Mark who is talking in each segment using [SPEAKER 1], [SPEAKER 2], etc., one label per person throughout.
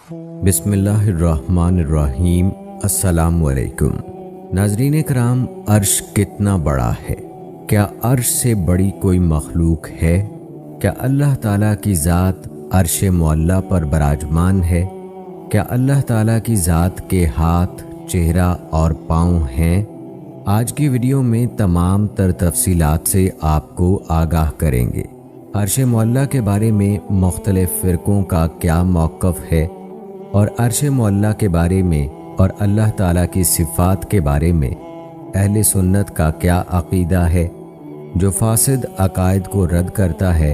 [SPEAKER 1] بسم اللہ الرحمن الرحیم۔ السلام علیکم ناظرین کرام، عرش کتنا بڑا ہے؟ کیا عرش سے بڑی کوئی مخلوق ہے؟ کیا اللہ تعالیٰ کی ذات عرش معلیٰ پر براجمان ہے؟ کیا اللہ تعالیٰ کی ذات کے ہاتھ، چہرہ اور پاؤں ہیں؟ آج کی ویڈیو میں تمام تر تفصیلات سے آپ کو آگاہ کریں گے۔ عرش معلیٰ کے بارے میں مختلف فرقوں کا کیا موقف ہے، اور عرش معلیٰ کے بارے میں اور اللہ تعالیٰ کی صفات کے بارے میں اہل سنت کا کیا عقیدہ ہے جو فاسد عقائد کو رد کرتا ہے،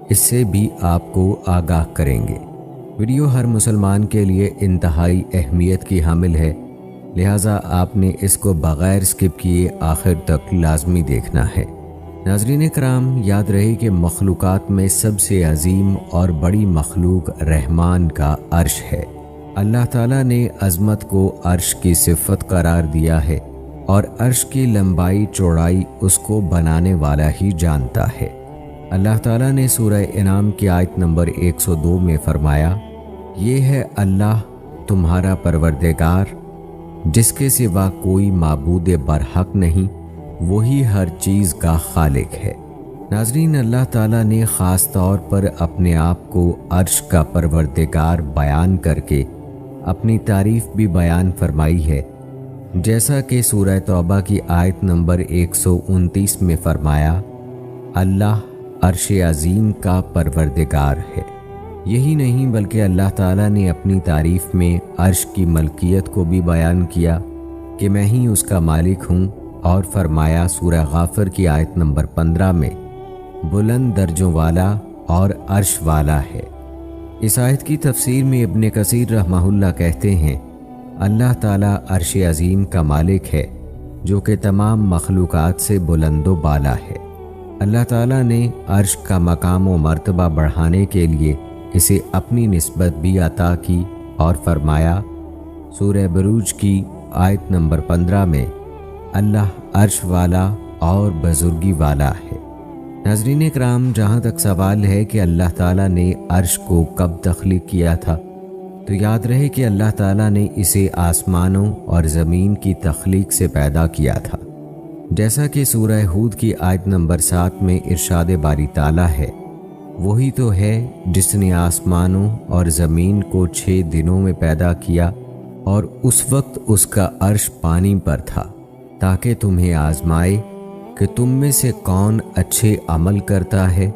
[SPEAKER 1] اس سے بھی آپ کو آگاہ کریں گے۔ ویڈیو ہر مسلمان کے لیے انتہائی اہمیت کی حامل ہے، لہٰذا آپ نے اس کو بغیر سکپ کیے آخر تک لازمی دیکھنا ہے۔ ناظرین کرام، یاد رہے کہ مخلوقات میں سب سے عظیم اور بڑی مخلوق رحمان کا عرش ہے۔ اللہ تعالیٰ نے عظمت کو عرش کی صفت قرار دیا ہے، اور عرش کی لمبائی چوڑائی اس کو بنانے والا ہی جانتا ہے۔ اللہ تعالیٰ نے سورہ انعام کی آیت نمبر 102 میں فرمایا، یہ ہے اللہ تمہارا پروردگار، جس کے سوا کوئی معبود برحق نہیں، وہی ہر چیز کا خالق ہے۔ ناظرین، اللہ تعالیٰ نے خاص طور پر اپنے آپ کو عرش کا پروردگار بیان کر کے اپنی تعریف بھی بیان فرمائی ہے، جیسا کہ سورہ توبہ کی آیت نمبر 129 میں فرمایا، اللہ عرش عظیم کا پروردگار ہے۔ یہی نہیں بلکہ اللہ تعالیٰ نے اپنی تعریف میں عرش کی ملکیت کو بھی بیان کیا کہ میں ہی اس کا مالک ہوں، اور فرمایا سورہ غافر کی آیت نمبر 15 میں، بلند درجوں والا اور عرش والا ہے۔ اس آیت کی تفسیر میں ابن کثیر رحمہ اللہ کہتے ہیں، اللہ تعالیٰ عرش عظیم کا مالک ہے جو کہ تمام مخلوقات سے بلند و بالا ہے۔ اللہ تعالیٰ نے عرش کا مقام و مرتبہ بڑھانے کے لیے اسے اپنی نسبت بھی عطا کی، اور فرمایا سورہ بروج کی آیت نمبر 15 میں، اللہ عرش والا اور بزرگی والا ہے۔ ناظرین کرام، جہاں تک سوال ہے کہ اللہ تعالیٰ نے عرش کو کب تخلیق کیا تھا، تو یاد رہے کہ اللہ تعالیٰ نے اسے آسمانوں اور زمین کی تخلیق سے پیدا کیا تھا، جیسا کہ سورہ ہود کی آیت نمبر 7 میں ارشاد باری تعالیٰ ہے، وہی تو ہے جس نے آسمانوں اور زمین کو 6 دنوں میں پیدا کیا، اور اس وقت اس کا عرش پانی پر تھا، تاکہ تمہیں آزمائے کہ تم میں سے کون اچھے عمل کرتا ہے۔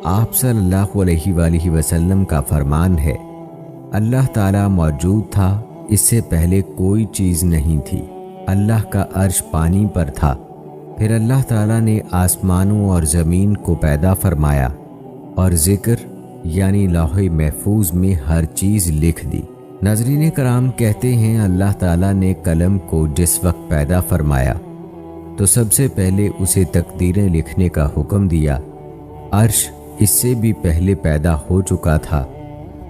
[SPEAKER 1] آپ صلی اللہ علیہ وآلہ وسلم کا فرمان ہے، اللہ تعالیٰ موجود تھا، اس سے پہلے کوئی چیز نہیں تھی، اللہ کا عرش پانی پر تھا، پھر اللہ تعالیٰ نے آسمانوں اور زمین کو پیدا فرمایا، اور ذکر یعنی لوح محفوظ میں ہر چیز لکھ دی۔ ناظرین کرام، کہتے ہیں اللہ تعالیٰ نے قلم کو جس وقت پیدا فرمایا تو سب سے پہلے اسے تقدیریں لکھنے کا حکم دیا۔ عرش اس سے بھی پہلے پیدا ہو چکا تھا۔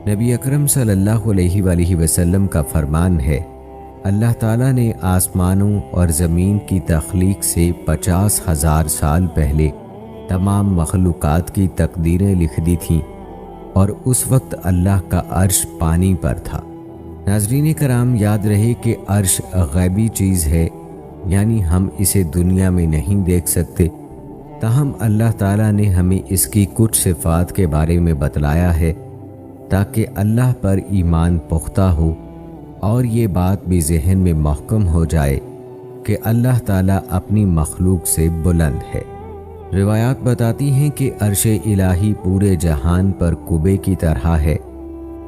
[SPEAKER 1] نبی اکرم صلی اللہ علیہ وآلہ وسلم کا فرمان ہے، اللہ تعالیٰ نے آسمانوں اور زمین کی تخلیق سے 50,000 سال پہلے تمام مخلوقات کی تقدیریں لکھ دی تھیں، اور اس وقت اللہ کا عرش پانی پر تھا۔ ناظرین کرام، یاد رہے کہ عرش غیبی چیز ہے، یعنی ہم اسے دنیا میں نہیں دیکھ سکتے، تاہم اللہ تعالیٰ نے ہمیں اس کی کچھ صفات کے بارے میں بتلایا ہے تاکہ اللہ پر ایمان پختہ ہو، اور یہ بات بھی ذہن میں محکم ہو جائے کہ اللہ تعالیٰ اپنی مخلوق سے بلند ہے۔ روایات بتاتی ہیں کہ عرش الہی پورے جہان پر کعبے کی طرح ہے۔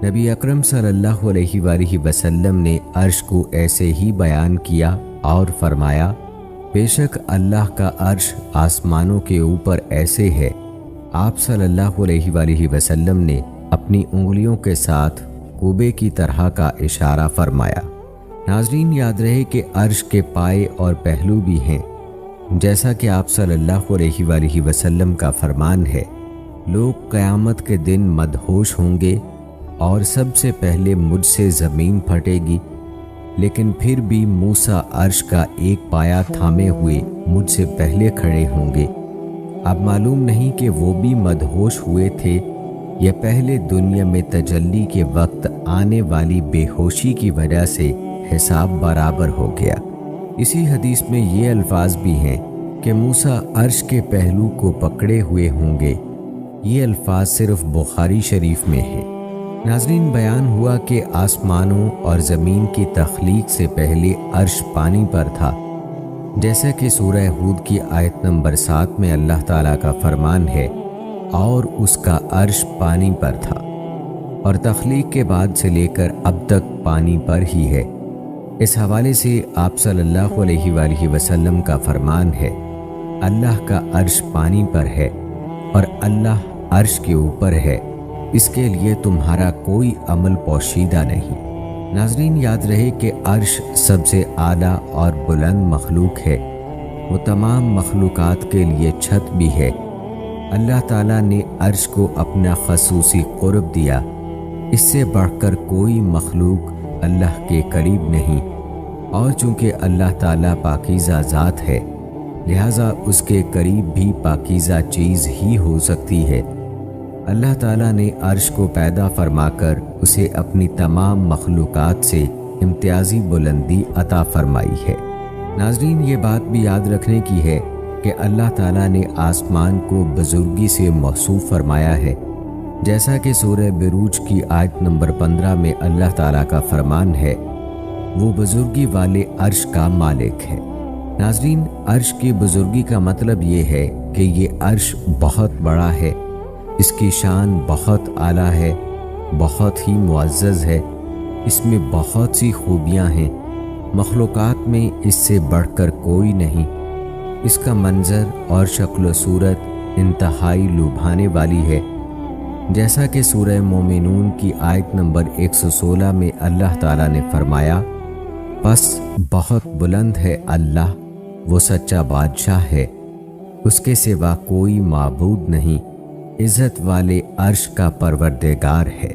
[SPEAKER 1] نبی اکرم صلی اللہ علیہ وآلہ وسلم نے عرش کو ایسے ہی بیان کیا اور فرمایا، بے شک اللہ کا عرش آسمانوں کے اوپر ایسے ہے۔ آپ صلی اللہ علیہ وآلہ وسلم نے اپنی انگلیوں کے ساتھ کعبے کی طرح کا اشارہ فرمایا۔ ناظرین، یاد رہے کہ عرش کے پائے اور پہلو بھی ہیں، جیسا کہ آپ صلی اللہ علیہ وآلہ وسلم کا فرمان ہے، لوگ قیامت کے دن مدہوش ہوں گے، اور سب سے پہلے مجھ سے زمین پھٹے گی، لیکن پھر بھی موسیٰ عرش کا ایک پایا تھامے ہوئے مجھ سے پہلے کھڑے ہوں گے۔ اب معلوم نہیں کہ وہ بھی مدہوش ہوئے تھے یہ پہلے دنیا میں تجلی کے وقت آنے والی بے ہوشی کی وجہ سے حساب برابر ہو گیا۔ اسی حدیث میں یہ الفاظ بھی ہیں کہ موسیٰ عرش کے پہلو کو پکڑے ہوئے ہوں گے۔ یہ الفاظ صرف بخاری شریف میں ہیں۔ ناظرین، بیان ہوا کہ آسمانوں اور زمین کی تخلیق سے پہلے عرش پانی پر تھا، جیسا کہ سورہ ہود کی آیت نمبر 7 میں اللہ تعالیٰ کا فرمان ہے، اور اس کا عرش پانی پر تھا، اور تخلیق کے بعد سے لے کر اب تک پانی پر ہی ہے۔ اس حوالے سے آپ صلی اللہ علیہ وآلہ وسلم کا فرمان ہے، اللہ کا عرش پانی پر ہے اور اللہ عرش کے اوپر ہے، اس کے لیے تمہارا کوئی عمل پوشیدہ نہیں۔ ناظرین، یاد رہے کہ عرش سب سے اعلیٰ اور بلند مخلوق ہے، وہ تمام مخلوقات کے لیے چھت بھی ہے۔ اللہ تعالیٰ نے عرش کو اپنا خصوصی قرب دیا، اس سے بڑھ کر کوئی مخلوق اللہ کے قریب نہیں، اور چونکہ اللہ تعالیٰ پاکیزہ ذات ہے، لہٰذا اس کے قریب بھی پاکیزہ چیز ہی ہو سکتی ہے۔ اللہ تعالیٰ نے عرش کو پیدا فرما کر اسے اپنی تمام مخلوقات سے امتیازی بلندی عطا فرمائی ہے۔ ناظرین، یہ بات بھی یاد رکھنے کی ہے کہ اللہ تعالیٰ نے آسمان کو بزرگی سے موصوف فرمایا ہے، جیسا کہ سورہ بروج کی آیت نمبر 15 میں اللہ تعالیٰ کا فرمان ہے، وہ بزرگی والے عرش کا مالک ہے۔ ناظرین، عرش کی بزرگی کا مطلب یہ ہے کہ یہ عرش بہت بڑا ہے، اس کی شان بہت اعلیٰ ہے، بہت ہی معزز ہے، اس میں بہت سی خوبیاں ہیں، مخلوقات میں اس سے بڑھ کر کوئی نہیں۔ اس کا منظر اور شکل و صورت انتہائی لبھانے والی ہے، جیسا کہ سورہ مومنون کی آیت نمبر 116 میں اللہ تعالیٰ نے فرمایا، پس بہت بلند ہے اللہ، وہ سچا بادشاہ ہے، اس کے سوا کوئی معبود نہیں، عزت والے عرش کا پروردگار ہے۔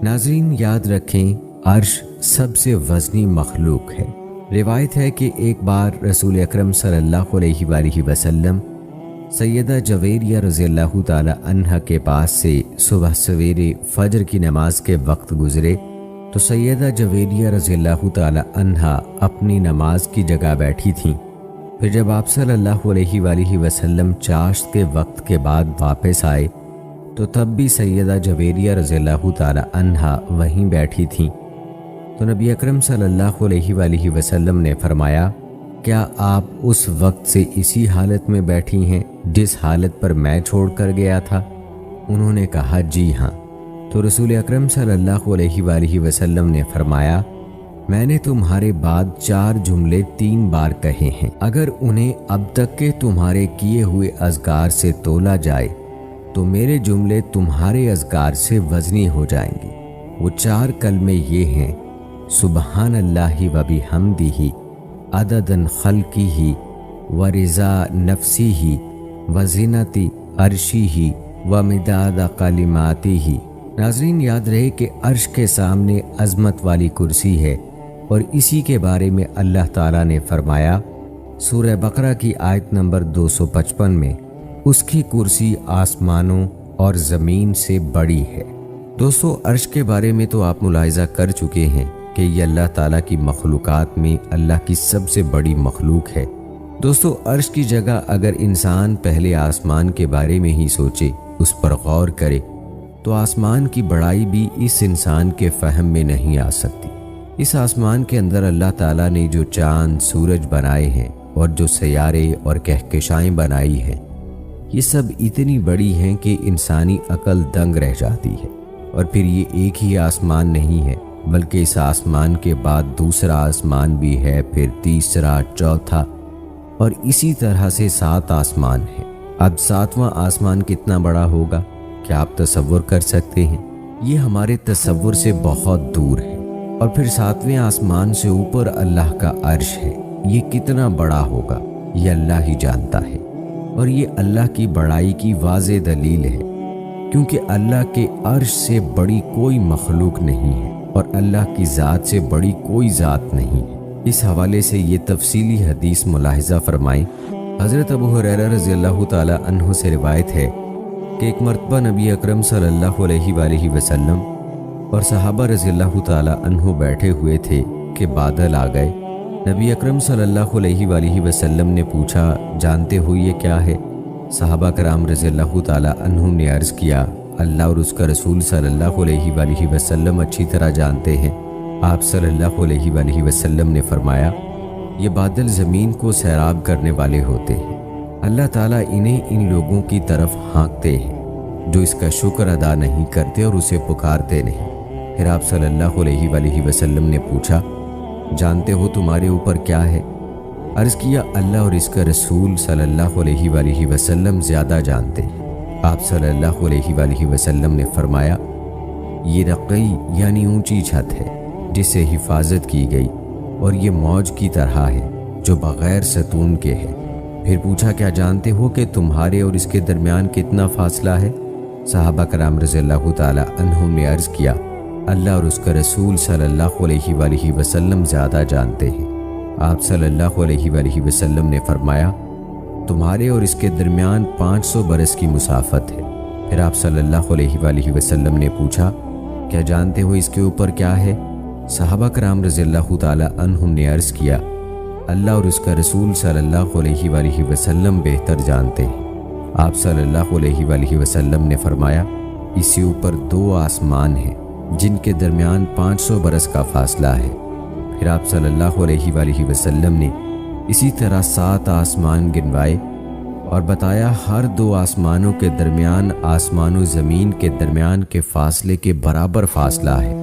[SPEAKER 1] ناظرین، یاد رکھیں، عرش سب سے وزنی مخلوق ہے۔ روایت ہے کہ ایک بار رسول اکرم صلی اللہ علیہ وآلہ وسلم سیدہ جویریہ رضی اللہ تعالی عنہ کے پاس سے صبح سویرے فجر کی نماز کے وقت گزرے تو سیدہ جویریہ رضی اللہ تعالی عنہ اپنی نماز کی جگہ بیٹھی تھیں۔ پھر جب آپ صلی اللہ علیہ وآلہ وسلم چاشت کے وقت کے بعد واپس آئے تو تب بھی سیدہ جویریہ رضی اللہ تعالی عنہ وہیں بیٹھی تھیں۔ تو نبی اکرم صلی اللہ علیہ وآلہ وسلم نے فرمایا، کیا آپ اس وقت سے اسی حالت میں بیٹھی ہیں جس حالت پر میں چھوڑ کر گیا تھا؟ انہوں نے کہا، جی ہاں۔ تو رسول اکرم صلی اللہ علیہ وآلہ وسلم نے فرمایا، میں نے تمہارے بعد 4 جملے 3 بار کہے ہیں، اگر انہیں اب تک کے تمہارے کیے ہوئے اذکار سے تولا جائے تو میرے جملے تمہارے اذکار سے وزنی ہو جائیں گے۔ وہ 4 کلمے یہ ہیں، سبحان اللہ و بحمدہ عدد خلقہ و رضا نفسہ و زینت عرشہ و مداد کلماتہ۔ ناظرین، یاد رہے کہ عرش کے سامنے عظمت والی کرسی ہے، اور اسی کے بارے میں اللہ تعالیٰ نے فرمایا سورہ بقرہ کی آیت نمبر 255 میں، اس کی کرسی آسمانوں اور زمین سے بڑی ہے۔ دوستو، عرش کے بارے میں تو آپ ملاحظہ کر چکے ہیں کہ یہ اللہ تعالیٰ کی مخلوقات میں اللہ کی سب سے بڑی مخلوق ہے۔ دوستو، عرش کی جگہ اگر انسان پہلے آسمان کے بارے میں ہی سوچے، اس پر غور کرے، تو آسمان کی بڑائی بھی اس انسان کے فہم میں نہیں آ سکتی۔ اس آسمان کے اندر اللہ تعالیٰ نے جو چاند سورج بنائے ہیں اور جو سیارے اور کہکشائیں بنائی ہیں، یہ سب اتنی بڑی ہیں کہ انسانی عقل دنگ رہ جاتی ہے۔ اور پھر یہ ایک ہی آسمان نہیں ہے، بلکہ اس آسمان کے بعد دوسرا آسمان بھی ہے، پھر تیسرا، چوتھا، اور اسی طرح سے 7 آسمان ہیں۔ اب 7واں آسمان کتنا بڑا ہوگا، کیا آپ تصور کر سکتے ہیں؟ یہ ہمارے تصور سے بہت دور ہے۔ اور پھر 7ویں آسمان سے اوپر اللہ کا عرش ہے، یہ کتنا بڑا ہوگا یہ اللہ ہی جانتا ہے۔ اور یہ اللہ کی بڑائی کی واضح دلیل ہے، کیونکہ اللہ کے عرش سے بڑی کوئی مخلوق نہیں ہے اور اللہ کی ذات سے بڑی کوئی ذات نہیں ہے۔ اس حوالے سے یہ تفصیلی حدیث ملاحظہ فرمائیں۔ حضرت ابو ہریرہ رضی اللہ تعالی عنہ سے روایت ہے کہ ایک مرتبہ نبی اکرم صلی اللہ علیہ وآلہ وسلم اور صحابہ رضی اللہ تعالی عنہ بیٹھے ہوئے تھے کہ بادل آ گئے۔ نبی اکرم صلی اللہ علیہ وآلہ وسلم نے پوچھا، جانتے ہو یہ کیا ہے؟ صحابہ کرام رضی اللہ تعالی عنہ نے عرض کیا، اللہ اور اس کا رسول صلی اللہ علیہ وآلہ وسلم اچھی طرح جانتے ہیں۔ آپ صلی اللہ علیہ وآلہ وسلم نے فرمایا، یہ بادل زمین کو سیراب کرنے والے ہوتے ہیں۔ اللہ تعالیٰ انہیں ان لوگوں کی طرف ہانکتے ہیں جو اس کا شکر ادا نہیں کرتے اور اسے پکارتے نہیں۔ پھر آپ صلی اللہ علیہ وآلہ وسلم نے پوچھا، جانتے ہو تمہارے اوپر کیا ہے؟ عرض کیا، اللہ اور اس کا رسول صلی اللہ علیہ وآلہ وسلم زیادہ جانتے ہیں۔ آپ صلی اللہ علیہ وآلہ وسلم نے فرمایا، یہ رقی یعنی اونچی چھت ہے جس سے حفاظت کی گئی، اور یہ موج کی طرح ہے جو بغیر ستون کے ہے۔ پھر پوچھا، کیا جانتے ہو کہ تمہارے اور اس کے درمیان کتنا فاصلہ ہے؟ صحابہ کرام رضی اللہ تعالی عنہم نے عرض کیا، اللہ اور اس کا رسول صلی اللہ علیہ وآلہ وسلم زیادہ جانتے ہیں۔ آپ صلی اللہ علیہ وآلہ وسلم نے فرمایا، تمہارے اور اس کے درمیان 500 برس کی مسافت ہے۔ پھر آپ صلی اللہ علیہ وآلہ وسلم نے پوچھا، کیا جانتے ہو اس کے اوپر کیا ہے؟ صحابہ کرام رضی اللہ تعالی عنہم نے عرض کیا، اللہ اور اس کا رسول صلی اللہ علیہ وآلہ وسلم بہتر جانتے ہیں۔ آپ صلی اللہ علیہ وآلہ وسلم نے فرمایا، اس سے اوپر 2 آسمان ہیں جن کے درمیان 500 برس کا فاصلہ ہے۔ پھر آپ صلی اللہ علیہ وآلہ وسلم نے اسی طرح 7 آسمان گنوائے اور بتایا ہر 2 آسمانوں کے درمیان آسمان و زمین کے درمیان کے فاصلے کے برابر فاصلہ ہے۔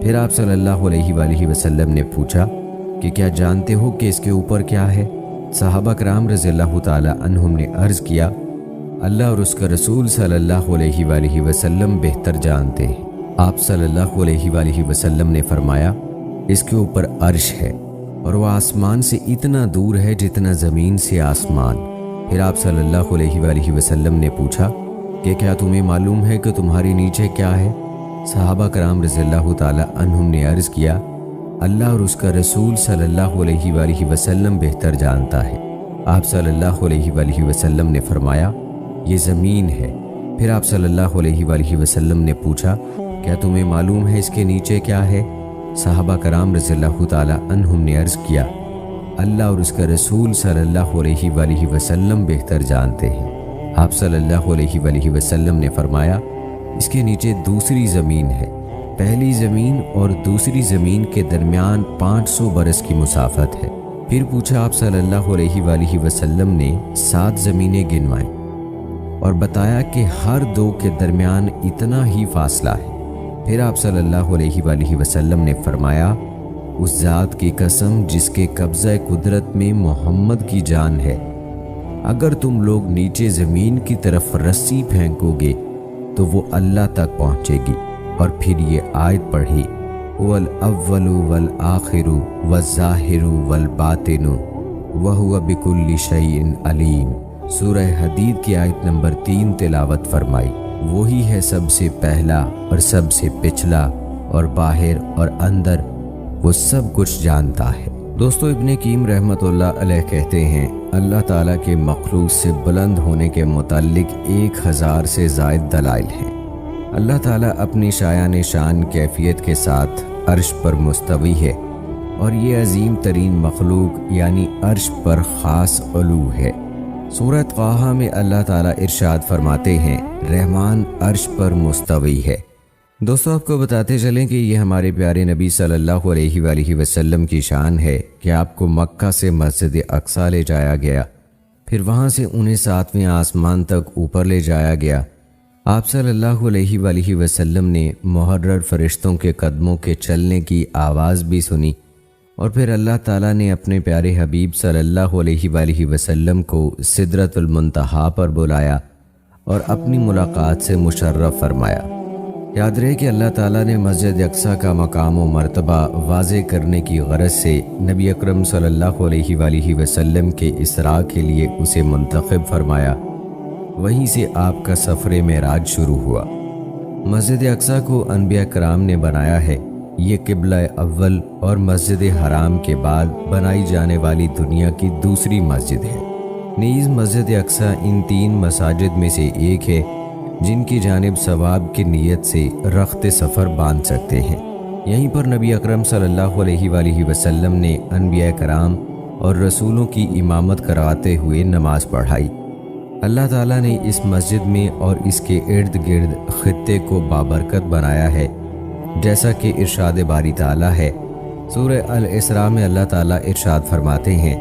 [SPEAKER 1] پھر آپ صلی اللہ علیہ وآلہ وسلم نے پوچھا کہ کیا جانتے ہو کہ اس کے اوپر کیا ہے؟ صحابہ کرام رضی اللہ تعالی عنہم نے عرض کیا، اللہ اور اس کا رسول صلی اللہ علیہ وآلہ وسلم بہتر جانتے ہیں۔ آپ صلی اللہ علیہ وآلہ وسلم نے فرمایا، اس کے اوپر عرش ہے اور وہ آسمان سے اتنا دور ہے جتنا زمین سے آسمان۔ پھر آپ صلی اللہ علیہ وآلہ وسلم نے پوچھا کہ کیا تمہیں معلوم ہے کہ تمہارے نیچے کیا ہے؟ صحابہ کرام رضی اللہ تعالی عنہم نے عرض کیا، اللہ اور اس کا رسول صلی اللہ علیہ وآلہ وسلم بہتر جانتا ہے۔ آپ صلی اللہ علیہ وآلہ وسلم نے فرمایا، یہ زمین ہے۔ پھر آپ صلی اللہ علیہ وآلہ وسلم نے پوچھا، کیا تمہیں معلوم ہے اس کے نیچے کیا ہے؟ صحابہ کرام رضی اللہ تعالی عنہم نے عرض کیا، اللہ اور اس کا رسول صلی اللہ علیہ وآلہ وسلم بہتر جانتے ہیں۔ آپ صلی اللہ علیہ وآلہ وسلم نے فرمایا، اس کے نیچے دوسری زمین ہے، پہلی زمین اور دوسری زمین کے درمیان 500 برس کی مسافت ہے۔ پھر پوچھا، آپ صلی اللہ علیہ وآلہ وسلم نے 7 زمینیں گنوائیں اور بتایا کہ ہر 2 کے درمیان اتنا ہی فاصلہ ہے۔ پھر آپ صلی اللہ علیہ وآلہ وسلم نے فرمایا، اس ذات کی قسم جس کے قبضہ قدرت میں محمد کی جان ہے، اگر تم لوگ نیچے زمین کی طرف رسی پھینکو گے تو وہ اللہ تک پہنچے گی۔ اور پھر یہ آیت پڑھی، وَالْأَوَّلُ وَالْآخِرُ وَالظَّاهِرُ وَالْبَاطِنُ وَهُوَ بِكُلِّ شَيْءٍ عَلِيمٌ۔ سورہ حدید کی آیت نمبر 3 تلاوت فرمائی۔ وہی ہے سب سے پہلا اور سب سے پچھلا، اور باہر اور اندر وہ سب کچھ جانتا ہے۔ دوستو، ابن قیم رحمۃ اللہ علیہ کہتے ہیں، اللہ تعالیٰ کے مخلوق سے بلند ہونے کے متعلق 1000 سے زائد دلائل ہیں۔ اللہ تعالیٰ اپنی شایان شان کیفیت کے ساتھ عرش پر مستوی ہے، اور یہ عظیم ترین مخلوق یعنی عرش پر خاص علو ہے۔ سورۃ طٰہٰ میں اللہ تعالیٰ ارشاد فرماتے ہیں، رحمان عرش پر مستوی ہے۔ دوستو، آپ کو بتاتے چلیں کہ یہ ہمارے پیارے نبی صلی اللہ علیہ وآلہ وسلم کی شان ہے کہ آپ کو مکہ سے مسجد اقصیٰ لے جایا گیا، پھر وہاں سے انہیں 7ویں آسمان تک اوپر لے جایا گیا۔ آپ صلی اللہ علیہ وآلہ وسلم نے محرر فرشتوں کے قدموں کے چلنے کی آواز بھی سنی، اور پھر اللہ تعالیٰ نے اپنے پیارے حبیب صلی اللہ علیہ وآلہ وسلم کو سدرۃ المنتہا پر بلایا اور اپنی ملاقات سے مشرف فرمایا۔ یاد رہے کہ اللہ تعالیٰ نے مسجد اقصیٰ کا مقام و مرتبہ واضح کرنے کی غرض سے نبی اکرم صلی اللہ علیہ وآلہ وسلم کے اسراء کے لیے اسے منتخب فرمایا۔ وہیں سے آپ کا سفر معراج شروع ہوا۔ مسجد اقصیٰ کو انبیاء کرام نے بنایا ہے۔ یہ قبلہ اول اور مسجد حرام کے بعد بنائی جانے والی دنیا کی دوسری مسجد ہے۔ نیز مسجد اقصیٰ ان 3 مساجد میں سے ایک ہے جن کی جانب ثواب کی نیت سے رخت سفر باندھ سکتے ہیں۔ یہیں پر نبی اکرم صلی اللہ علیہ وآلہ وسلم نے انبیاء کرام اور رسولوں کی امامت کرواتے ہوئے نماز پڑھائی۔ اللہ تعالیٰ نے اس مسجد میں اور اس کے ارد گرد خطے کو بابرکت بنایا ہے، جیسا کہ ارشاد باری تعالیٰ ہے۔ سورہ الاسراء میں اللہ تعالیٰ ارشاد فرماتے ہیں،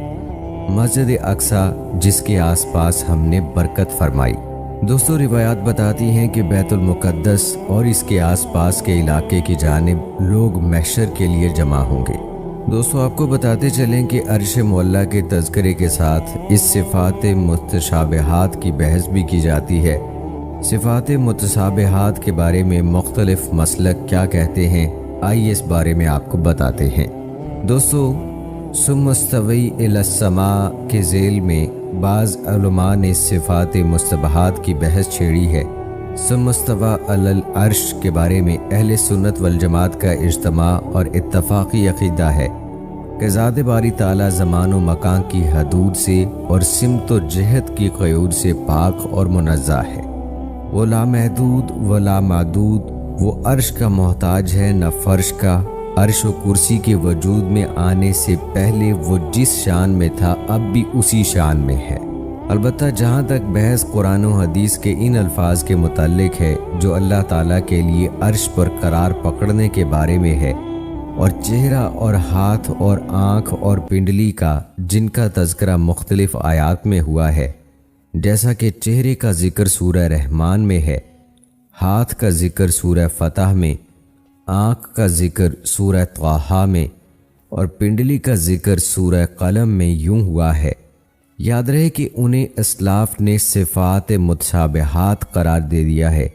[SPEAKER 1] مسجد اقصی جس کے آس پاس ہم نے برکت فرمائی۔ دوستو، روایات بتاتی ہیں کہ بیت المقدس اور اس کے آس پاس کے علاقے کی جانب لوگ محشر کے لیے جمع ہوں گے۔ دوستو، آپ کو بتاتے چلیں کہ عرش معلیٰ کے تذکرے کے ساتھ اس صفات متشابہات کی بحث بھی کی جاتی ہے۔ صفات متشابہات کے بارے میں مختلف مسلک کیا کہتے ہیں، آئیے اس بارے میں آپ کو بتاتے ہیں۔ دوستو، ثم استوی الی السماء کے ذیل میں بعض علماء نے صفات مشتبہات کی بحث چھیڑی ہے۔ ثم استوی علی العرش کے بارے میں اہل سنت والجماعت کا اجتماع اور اتفاقی عقیدہ ہے کہ ذات باری تعالیٰ زمان و مکان کی حدود سے اور سمت و جہت کی قیود سے پاک اور منزہ ہے۔ وہ لامحدود و لامحدود، وہ عرش کا محتاج ہے نہ فرش کا۔ عرش و کرسی کے وجود میں آنے سے پہلے وہ جس شان میں تھا اب بھی اسی شان میں ہے۔ البتہ جہاں تک بحث قرآن و حدیث کے ان الفاظ کے متعلق ہے جو اللہ تعالیٰ کے لیے عرش پر قرار پکڑنے کے بارے میں ہے، اور چہرہ اور ہاتھ اور آنکھ اور پنڈلی کا، جن کا تذکرہ مختلف آیات میں ہوا ہے، جیسا کہ چہرے کا ذکر سورہ رحمان میں ہے، ہاتھ کا ذکر سورہ فتح میں، آنکھ کا ذکر سورہ طٰہٰ میں اور پنڈلی کا ذکر سورہ قلم میں یوں ہوا ہے۔ یاد رہے کہ انہیں اسلاف نے صفات متشابہات قرار دے دیا ہے،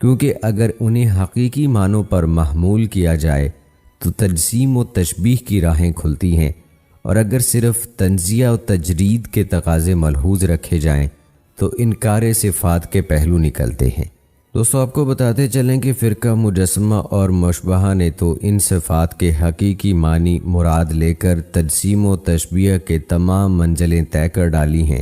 [SPEAKER 1] کیونکہ اگر انہیں حقیقی معنوں پر محمول کیا جائے تو تجسیم و تشبیہ کی راہیں کھلتی ہیں، اور اگر صرف تنزیہ و تجرید کے تقاضے ملحوظ رکھے جائیں تو انکار صفات کے پہلو نکلتے ہیں۔ دوستو، آپ کو بتاتے چلیں کہ فرقہ مجسمہ اور مشبہہ نے تو ان صفات کے حقیقی معنی مراد لے کر تجسیم و تشبیہ کے تمام منزلیں طے کر ڈالی ہیں،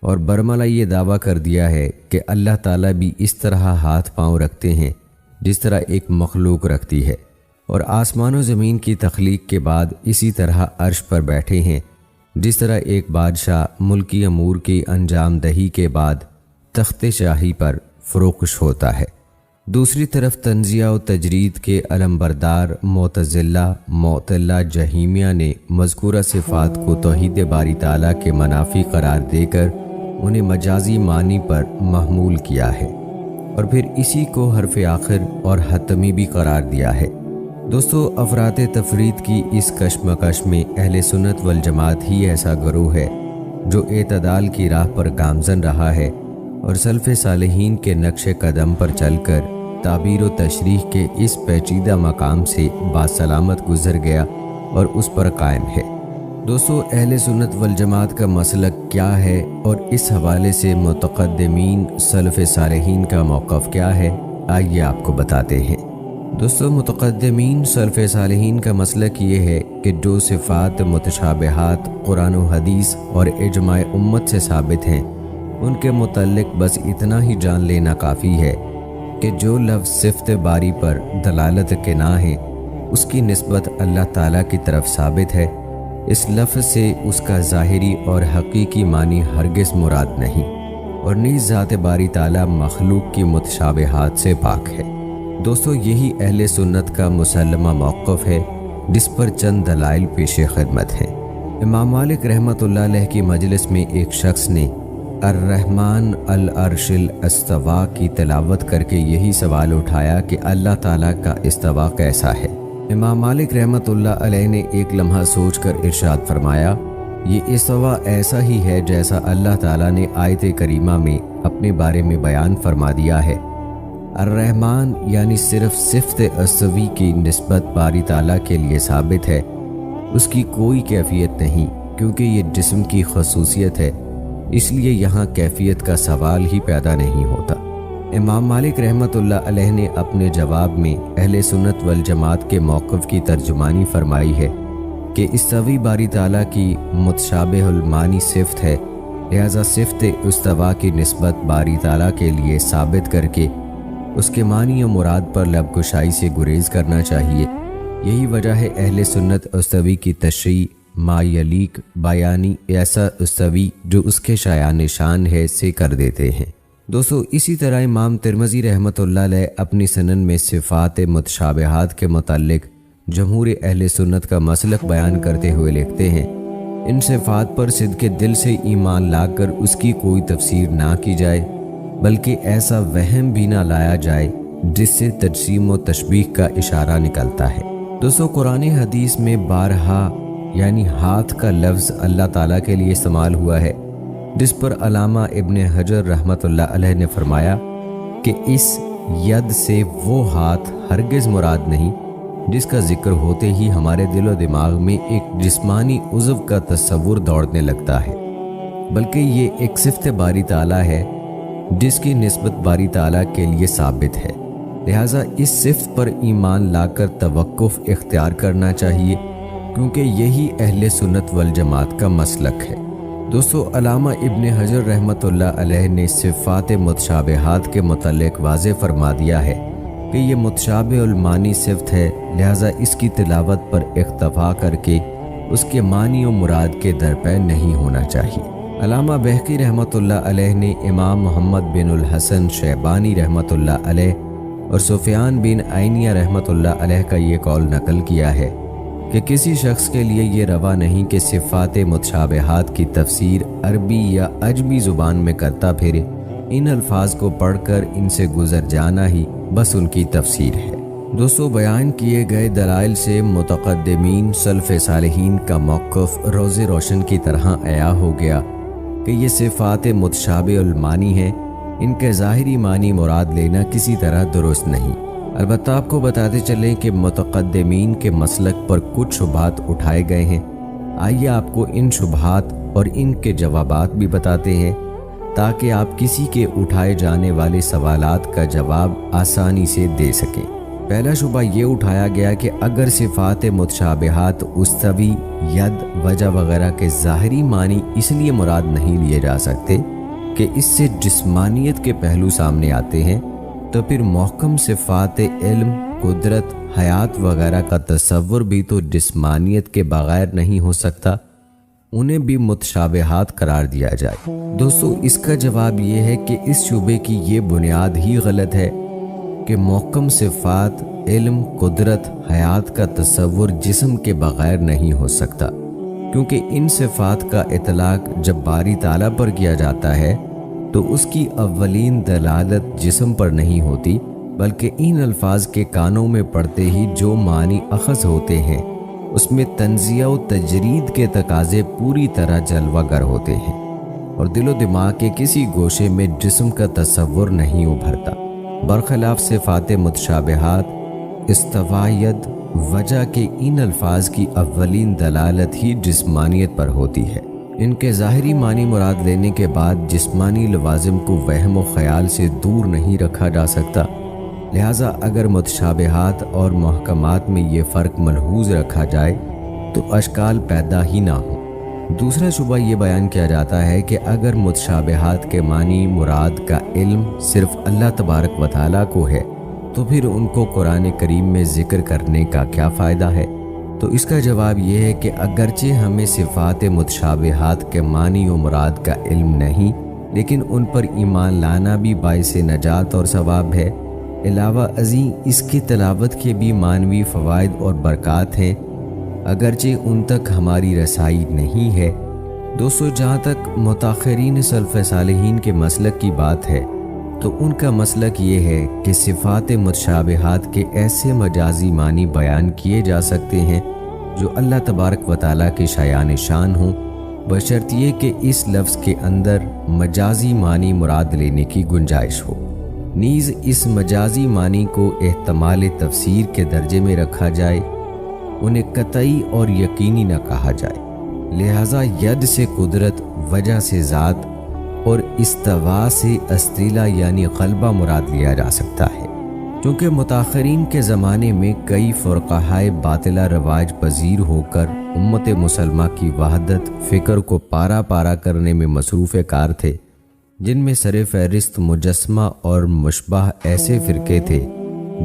[SPEAKER 1] اور برملا یہ دعویٰ کر دیا ہے کہ اللہ تعالیٰ بھی اس طرح ہاتھ پاؤں رکھتے ہیں جس طرح ایک مخلوق رکھتی ہے، اور آسمان و زمین کی تخلیق کے بعد اسی طرح عرش پر بیٹھے ہیں جس طرح ایک بادشاہ ملکی امور کی انجام دہی کے بعد تخت شاہی پر فروکش ہوتا ہے۔ دوسری طرف تنزیہ و تجرید کے علمبردار معتزلہ، معطلہ، جہمیہ نے مذکورہ صفات کو توحید باری تعالیٰ کے منافی قرار دے کر انہیں مجازی معنی پر محمول کیا ہے، اور پھر اسی کو حرف آخر اور حتمی بھی قرار دیا ہے۔ دوستو، افراط تفرید کی اس کشمکش میں اہل سنت والجماعت ہی ایسا گروہ ہے جو اعتدال کی راہ پر گامزن رہا ہے اور سلف صالحین کے نقش قدم پر چل کر تعبیر و تشریح کے اس پیچیدہ مقام سے باسلامت گزر گیا اور اس پر قائم ہے۔ دوستو، اہل سنت والجماعت کا مسلک کیا ہے اور اس حوالے سے متقدمین سلف صالحین کا موقف کیا ہے، آئیے آپ کو بتاتے ہیں۔ دوستو، متقدمین سلف صالحین کا مسلک یہ ہے کہ جو صفات متشابہات قرآن و حدیث اور اجماع امت سے ثابت ہیں، ان کے متعلق بس اتنا ہی جان لینا کافی ہے کہ جو لفظ صفت باری پر دلالت کے نہ ہیں اس کی نسبت اللہ تعالیٰ کی طرف ثابت ہے۔ اس لفظ سے اس کا ظاہری اور حقیقی معنی ہرگز مراد نہیں، اور نیز ذات باری تعالیٰ مخلوق کی متشابہات سے پاک ہے۔ دوستو، یہی اہل سنت کا مسلمہ موقف ہے جس پر چند دلائل پیش خدمت ہیں۔ امام مالک رحمۃ اللہ علیہ کی مجلس میں ایک شخص نے الرحمن العرش الاستوا کی تلاوت کر کے یہی سوال اٹھایا کہ اللہ تعالیٰ کا استوا کیسا ہے۔ امام مالک رحمۃ اللہ علیہ نے ایک لمحہ سوچ کر ارشاد فرمایا، یہ استوا ایسا ہی ہے جیسا اللہ تعالیٰ نے آیت کریمہ میں اپنے بارے میں بیان فرما دیا ہے۔ الرحمن یعنی صرف صفت استوی کی نسبت باری تعالیٰ کے لیے ثابت ہے، اس کی کوئی کیفیت نہیں، کیونکہ یہ جسم کی خصوصیت ہے، اس لیے یہاں کیفیت کا سوال ہی پیدا نہیں ہوتا۔ امام مالک رحمۃ اللہ علیہ نے اپنے جواب میں اہل سنت والجماعت کے موقف کی ترجمانی فرمائی ہے کہ استوی باری تعالیٰ کی متشابہ المانی صفت ہے، لہٰذا صفت استوا کی نسبت باری تعالیٰ کے لیے ثابت کر کے اس کے معنی و مراد پر لب کشائی سے گریز کرنا چاہیے۔ یہی وجہ ہے اہل سنت استوی کی تشریح ما یلیق بیانی ایسا استوی جو اس کے شایان شان ہے سے کر دیتے ہیں۔ دوستو اسی طرح امام ترمذی رحمۃ اللہ علیہ اپنی سنن میں صفات متشابہات کے متعلق جمہور اہل سنت کا مسلک بیان کرتے ہوئے لکھتے ہیں، ان صفات پر صدق دل سے ایمان لا کر اس کی کوئی تفسیر نہ کی جائے، بلکہ ایسا وہم بھی نہ لایا جائے جس سے تجسیم و تشبیہ کا اشارہ نکلتا ہے۔ دوستو قرآن حدیث میں بارہا یعنی ہاتھ کا لفظ اللہ تعالیٰ کے لیے استعمال ہوا ہے، جس پر علامہ ابن حجر رحمۃ اللہ علیہ نے فرمایا کہ اس ید سے وہ ہاتھ ہرگز مراد نہیں جس کا ذکر ہوتے ہی ہمارے دل و دماغ میں ایک جسمانی عضو کا تصور دوڑنے لگتا ہے، بلکہ یہ ایک صفت باری تعالیٰ ہے جس کی نسبت باری تعالیٰ کے لیے ثابت ہے۔ لہٰذا اس صفت پر ایمان لا کر توقف اختیار کرنا چاہیے، کیونکہ یہی اہل سنت والجماعت کا مسلک ہے۔ دوستو علامہ ابن حجر رحمۃ اللہ علیہ نے صفات متشابہات کے متعلق واضح فرما دیا ہے کہ یہ متشابہ المانی صفت ہے، لہٰذا اس کی تلاوت پر اکتفا کر کے اس کے معنی و مراد کے درپے نہیں ہونا چاہیے۔ علامہ بہقی رحمۃ اللہ علیہ نے امام محمد بن الحسن شیبانی رحمۃ اللہ علیہ اور سفیان بن عینیہ رحمۃ اللہ علیہ کا یہ قول نقل کیا ہے کہ کسی شخص کے لیے یہ روا نہیں کہ صفات متشابہات کی تفسیر عربی یا عجمی زبان میں کرتا پھرے، ان الفاظ کو پڑھ کر ان سے گزر جانا ہی بس ان کی تفسیر ہے۔ دوستو بیان کیے گئے دلائل سے متقدمین سلف صالحین کا موقف روز روشن کی طرح عیاں ہو گیا کہ یہ صفات متشابہ المانی ہیں، ان کے ظاہری معنی مراد لینا کسی طرح درست نہیں۔ البتہ آپ کو بتاتے چلیں کہ متقدمین کے مسلک پر کچھ شبہات اٹھائے گئے ہیں، آئیے آپ کو ان شبہات اور ان کے جوابات بھی بتاتے ہیں تاکہ آپ کسی کے اٹھائے جانے والے سوالات کا جواب آسانی سے دے سکیں۔ پہلا شبہ یہ اٹھایا گیا کہ اگر صفات متشابہات استوی، ید، وجہ وغیرہ کے ظاہری معنی اس لیے مراد نہیں لیے جا سکتے کہ اس سے جسمانیت کے پہلو سامنے آتے ہیں، تو پھر محکم صفات علم، قدرت، حیات وغیرہ کا تصور بھی تو جسمانیت کے بغیر نہیں ہو سکتا، انہیں بھی متشابہات قرار دیا جائے۔ دوستو اس کا جواب یہ ہے کہ اس شبے کی یہ بنیاد ہی غلط ہے کہ محکم صفات علم، قدرت، حیات کا تصور جسم کے بغیر نہیں ہو سکتا، کیونکہ ان صفات کا اطلاق جب باری تعالیٰ پر کیا جاتا ہے تو اس کی اولین دلالت جسم پر نہیں ہوتی، بلکہ ان الفاظ کے کانوں میں پڑتے ہی جو معنی اخذ ہوتے ہیں اس میں تنزیہ و تجرید کے تقاضے پوری طرح جلوہ گر ہوتے ہیں اور دل و دماغ کے کسی گوشے میں جسم کا تصور نہیں ابھرتا، برخلاف صفات متشابہات استوایت وجہ کے ان الفاظ کی اولین دلالت ہی جسمانیت پر ہوتی ہے۔ ان کے ظاہری معنی مراد لینے کے بعد جسمانی لوازم کو وہم و خیال سے دور نہیں رکھا جا سکتا، لہٰذا اگر متشابہات اور محکمات میں یہ فرق ملحوظ رکھا جائے تو اشکال پیدا ہی نہ ہو۔ دوسرا شبہ یہ بیان کیا جاتا ہے کہ اگر متشابہات کے معنی مراد کا علم صرف اللہ تبارک و تعالیٰ کو ہے تو پھر ان کو قرآن کریم میں ذکر کرنے کا کیا فائدہ ہے؟ تو اس کا جواب یہ ہے کہ اگرچہ ہمیں صفات متشابہات کے معنی و مراد کا علم نہیں، لیکن ان پر ایمان لانا بھی باعث نجات اور ثواب ہے۔ علاوہ ازیں اس کی تلاوت کے بھی معنوی فوائد اور برکات ہیں، اگرچہ ان تک ہماری رسائی نہیں ہے۔ دوستو جہاں تک متاخرین سلف صالحین کے مسلک کی بات ہے تو ان کا مسلک یہ ہے کہ صفات متشابہات کے ایسے مجازی معنی بیان کیے جا سکتے ہیں جو اللہ تبارک و تعالیٰ کے شایان شان ہوں، بشرط یہ کہ اس لفظ کے اندر مجازی معنی مراد لینے کی گنجائش ہو، نیز اس مجازی معنی کو احتمال تفسیر کے درجے میں رکھا جائے، انہیں قطعی اور یقینی نہ کہا جائے۔ لہٰذا ید سے قدرت، وجہ سے ذات اور استوا سے استیلا یعنی غلبہ مراد لیا جا سکتا ہے۔ چونکہ متاخرین کے زمانے میں کئی فرقہائے باطلہ رواج پذیر ہو کر امت مسلمہ کی وحدت فکر کو پارا پارا کرنے میں مصروف کار تھے، جن میں سر فہرست مجسمہ اور مشبہ ایسے فرقے تھے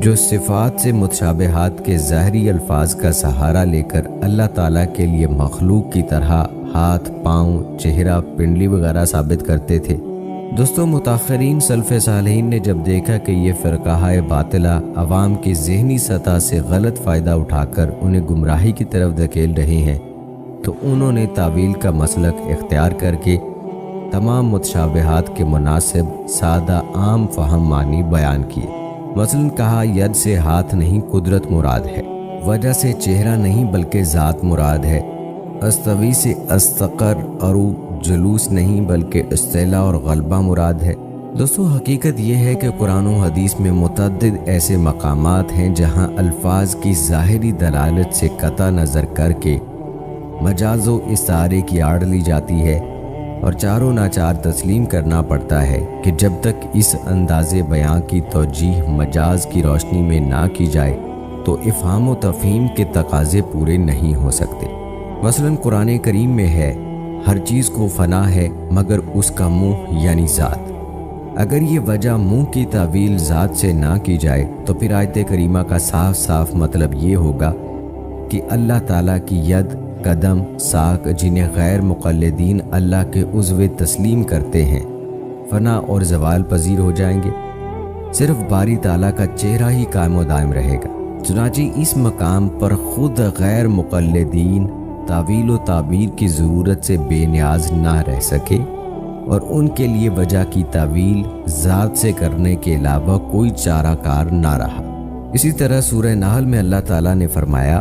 [SPEAKER 1] جو صفات سے متشابہات کے ظاہری الفاظ کا سہارا لے کر اللہ تعالیٰ کے لیے مخلوق کی طرح ہاتھ، پاؤں، چہرہ، پنڈلی وغیرہ ثابت کرتے تھے۔ دوستو، متاخرین سلف صالحین نے جب دیکھا کہ یہ فرقہ باطلہ عوام کی ذہنی سطح سے غلط فائدہ اٹھا کر انہیں گمراہی کی طرف دھکیل رہے ہیں، تو انہوں نے تعویل کا مسلک اختیار کر کے تمام متشابہات کے مناسب سادہ عام فہم معنی بیان کیے۔ مثلا کہا ید سے ہاتھ نہیں قدرت مراد ہے، وجہ سے چہرہ نہیں بلکہ ذات مراد ہے، استوی سے استقر اور جلوس نہیں بلکہ استعلاء اور غلبہ مراد ہے۔ دوستو، حقیقت یہ ہے کہ قرآن و حدیث میں متعدد ایسے مقامات ہیں جہاں الفاظ کی ظاہری دلالت سے قطع نظر کر کے مجاز و استعارے کی آڑ لی جاتی ہے، اور چاروں ناچار تسلیم کرنا پڑتا ہے کہ جب تک اس انداز بیان کی توجیہ مجاز کی روشنی میں نہ کی جائے تو افہام و تفہیم کے تقاضے پورے نہیں ہو سکتے۔ مثلا قرآن کریم میں ہے ہر چیز کو فنا ہے مگر اس کا منہ یعنی ذات۔ اگر یہ وجہ منہ کی تعویل ذات سے نہ کی جائے تو پھر آیت کریمہ کا صاف صاف مطلب یہ ہوگا کہ اللہ تعالیٰ کی ید، قدم، ساق جنہیں غیر مقلدین اللہ کے عضو تسلیم کرتے ہیں فنا اور زوال پذیر ہو جائیں گے، صرف باری تعالیٰ کا چہرہ ہی قائم و دائم رہے گا۔ چنانچہ اس مقام پر خود غیر مقلدین تعویل و تعبیر کی ضرورت سے بے نیاز نہ رہ سکے، اور ان کے لیے وجہ کی تعویل ذات سے کرنے کے علاوہ کوئی چارہ کار نہ رہا۔ اسی طرح سورہ نحل میں اللہ تعالیٰ نے فرمایا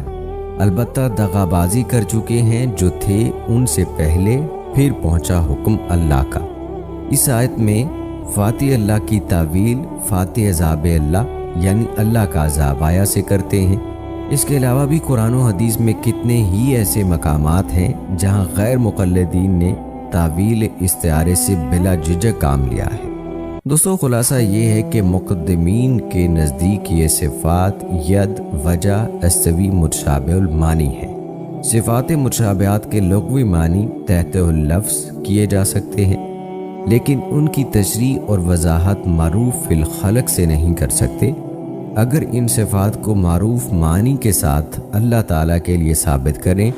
[SPEAKER 1] البتہ دغابازی کر چکے ہیں جو تھے ان سے پہلے، پھر پہنچا حکم اللہ کا۔ اس آیت میں فاتح اللہ کی تعویل فاتح عذاب اللہ یعنی اللہ کا عذاب آیا سے کرتے ہیں۔ اس کے علاوہ بھی قرآن و حدیث میں کتنے ہی ایسے مقامات ہیں جہاں غیر مقلدین نے تعویل استعارے سے بلا جھجک کام لیا ہے۔ دوستو، خلاصہ یہ ہے کہ مقدمین کے نزدیک یہ صفات ید، وجہ، استوی متشابہ المانی ہے۔ صفات متشابہات کے لغوی معنی تحت اللفظ کیے جا سکتے ہیں، لیکن ان کی تشریح اور وضاحت معروف فی الخلق سے نہیں کر سکتے۔ اگر ان صفات کو معروف معنی کے ساتھ اللہ تعالیٰ کے لیے ثابت کریں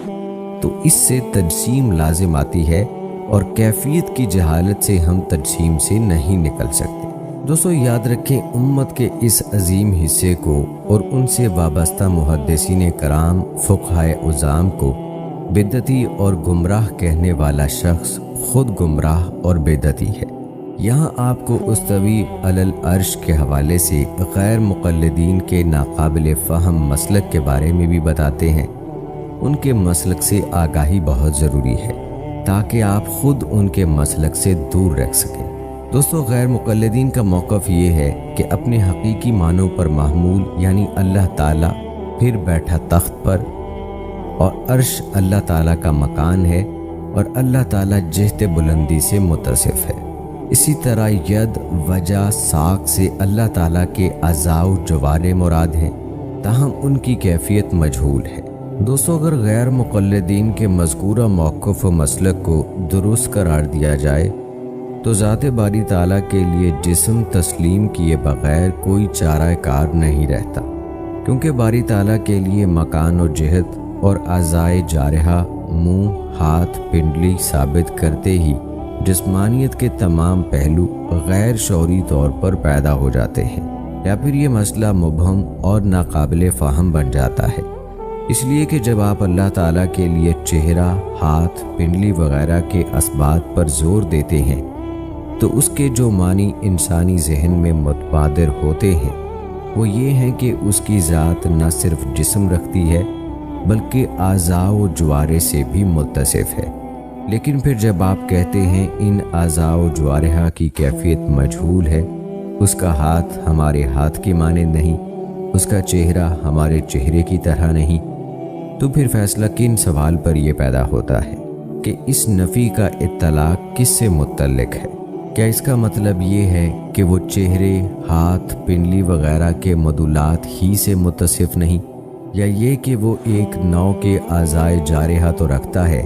[SPEAKER 1] تو اس سے تجسیم لازم آتی ہے، اور کیفیت کی جہالت سے ہم تجسیم سے نہیں نکل سکتے۔ دوستو، یاد رکھیں امت کے اس عظیم حصے کو اور ان سے وابستہ محدثین کرام، فقہائے عظام کو بدعتی اور گمراہ کہنے والا شخص خود گمراہ اور بدعتی ہے۔ یہاں آپ کو استوی علی العرش کے حوالے سے غیر مقلدین کے ناقابل فہم مسلک کے بارے میں بھی بتاتے ہیں۔ ان کے مسلک سے آگاہی بہت ضروری ہے تاکہ آپ خود ان کے مسلک سے دور رکھ سکیں۔ دوستو، غیر مقلدین کا موقف یہ ہے کہ اپنے حقیقی معنوں پر محمول یعنی اللہ تعالیٰ، پھر بیٹھا تخت پر، اور عرش اللہ تعالیٰ کا مکان ہے، اور اللہ تعالیٰ جہت بلندی سے متصف ہے۔ اسی طرح ید، وجہ، ساق سے اللہ تعالیٰ کے اعضاء و جوارح مراد ہیں، تاہم ان کی کیفیت مجہول ہے۔ دوستو، اگر غیر مقلدین کے مذکورہ موقف و مسلک کو درست قرار دیا جائے تو ذات باری تعالیٰ کے لیے جسم تسلیم کیے بغیر کوئی چارہ کار نہیں رہتا، کیونکہ باری تعالیٰ کے لیے مکان و جہت اور اعضائے جارحہ، منہ، ہاتھ، پنڈلی ثابت کرتے ہی جسمانیت کے تمام پہلو غیر شعوری طور پر پیدا ہو جاتے ہیں، یا پھر یہ مسئلہ مبہم اور ناقابل فہم بن جاتا ہے۔ اس لیے کہ جب آپ اللہ تعالیٰ کے لیے چہرہ، ہاتھ، پنڈلی وغیرہ کے اسبات پر زور دیتے ہیں تو اس کے جو معنی انسانی ذہن میں متبادر ہوتے ہیں وہ یہ ہیں کہ اس کی ذات نہ صرف جسم رکھتی ہے بلکہ اعضاء و جوارح سے بھی متصف ہے۔ لیکن پھر جب آپ کہتے ہیں ان اعضاء و جوارح کی کیفیت مجہول ہے، اس کا ہاتھ ہمارے ہاتھ کے مانند نہیں، اس کا چہرہ ہمارے چہرے کی طرح نہیں، تو پھر فیصلہ کن سوال پر یہ پیدا ہوتا ہے کہ اس نفی کا اطلاق کس سے متعلق ہے؟ کیا اس کا مطلب یہ ہے کہ وہ چہرے، ہاتھ، پنڈلی وغیرہ کے مدلات ہی سے متصف نہیں، یا یہ کہ وہ ایک نوع کے اعضائے جارحہ تو رکھتا ہے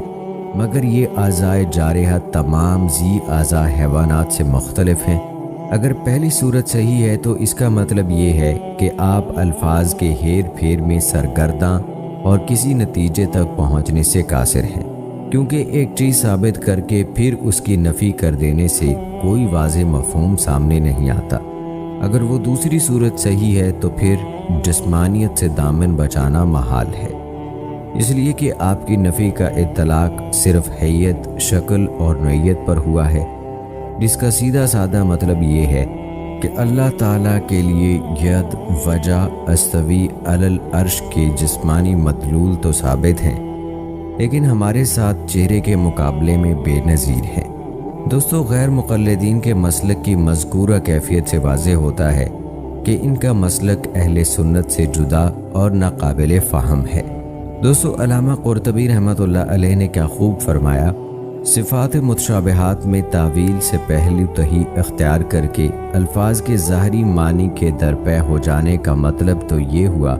[SPEAKER 1] مگر یہ اعضائے جارحہ تمام ذی اعضاء حیوانات سے مختلف ہیں؟ اگر پہلی صورت صحیح ہے تو اس کا مطلب یہ ہے کہ آپ الفاظ کے ہیر پھیر میں سرگرداں اور کسی نتیجے تک پہنچنے سے قاصر ہیں، کیونکہ ایک چیز ثابت کر کے پھر اس کی نفی کر دینے سے کوئی واضح مفہوم سامنے نہیں آتا۔ اگر وہ دوسری صورت صحیح ہے تو پھر جسمانیت سے دامن بچانا محال ہے، اس لیے کہ آپ کی نفی کا اطلاق صرف حیت، شکل اور نوعیت پر ہوا ہے، جس کا سیدھا سادہ مطلب یہ ہے کہ اللہ تعالیٰ کے لیے ید، وجہ، استوی علی العرش کے جسمانی مدلول تو ثابت ہیں، لیکن ہمارے ساتھ چہرے کے مقابلے میں بے نظیر ہیں۔ دوستو، غیر مقلدین کے مسلک کی مذکورہ کیفیت سے واضح ہوتا ہے کہ ان کا مسلک اہل سنت سے جدا اور ناقابل فہم ہے۔ دوستو، علامہ قرطبی رحمۃ اللہ علیہ نے کیا خوب فرمایا، صفات متشابہات میں تعویل سے پہلو تہی اختیار کر کے الفاظ کے ظاہری معنی کے درپے ہو جانے کا مطلب تو یہ ہوا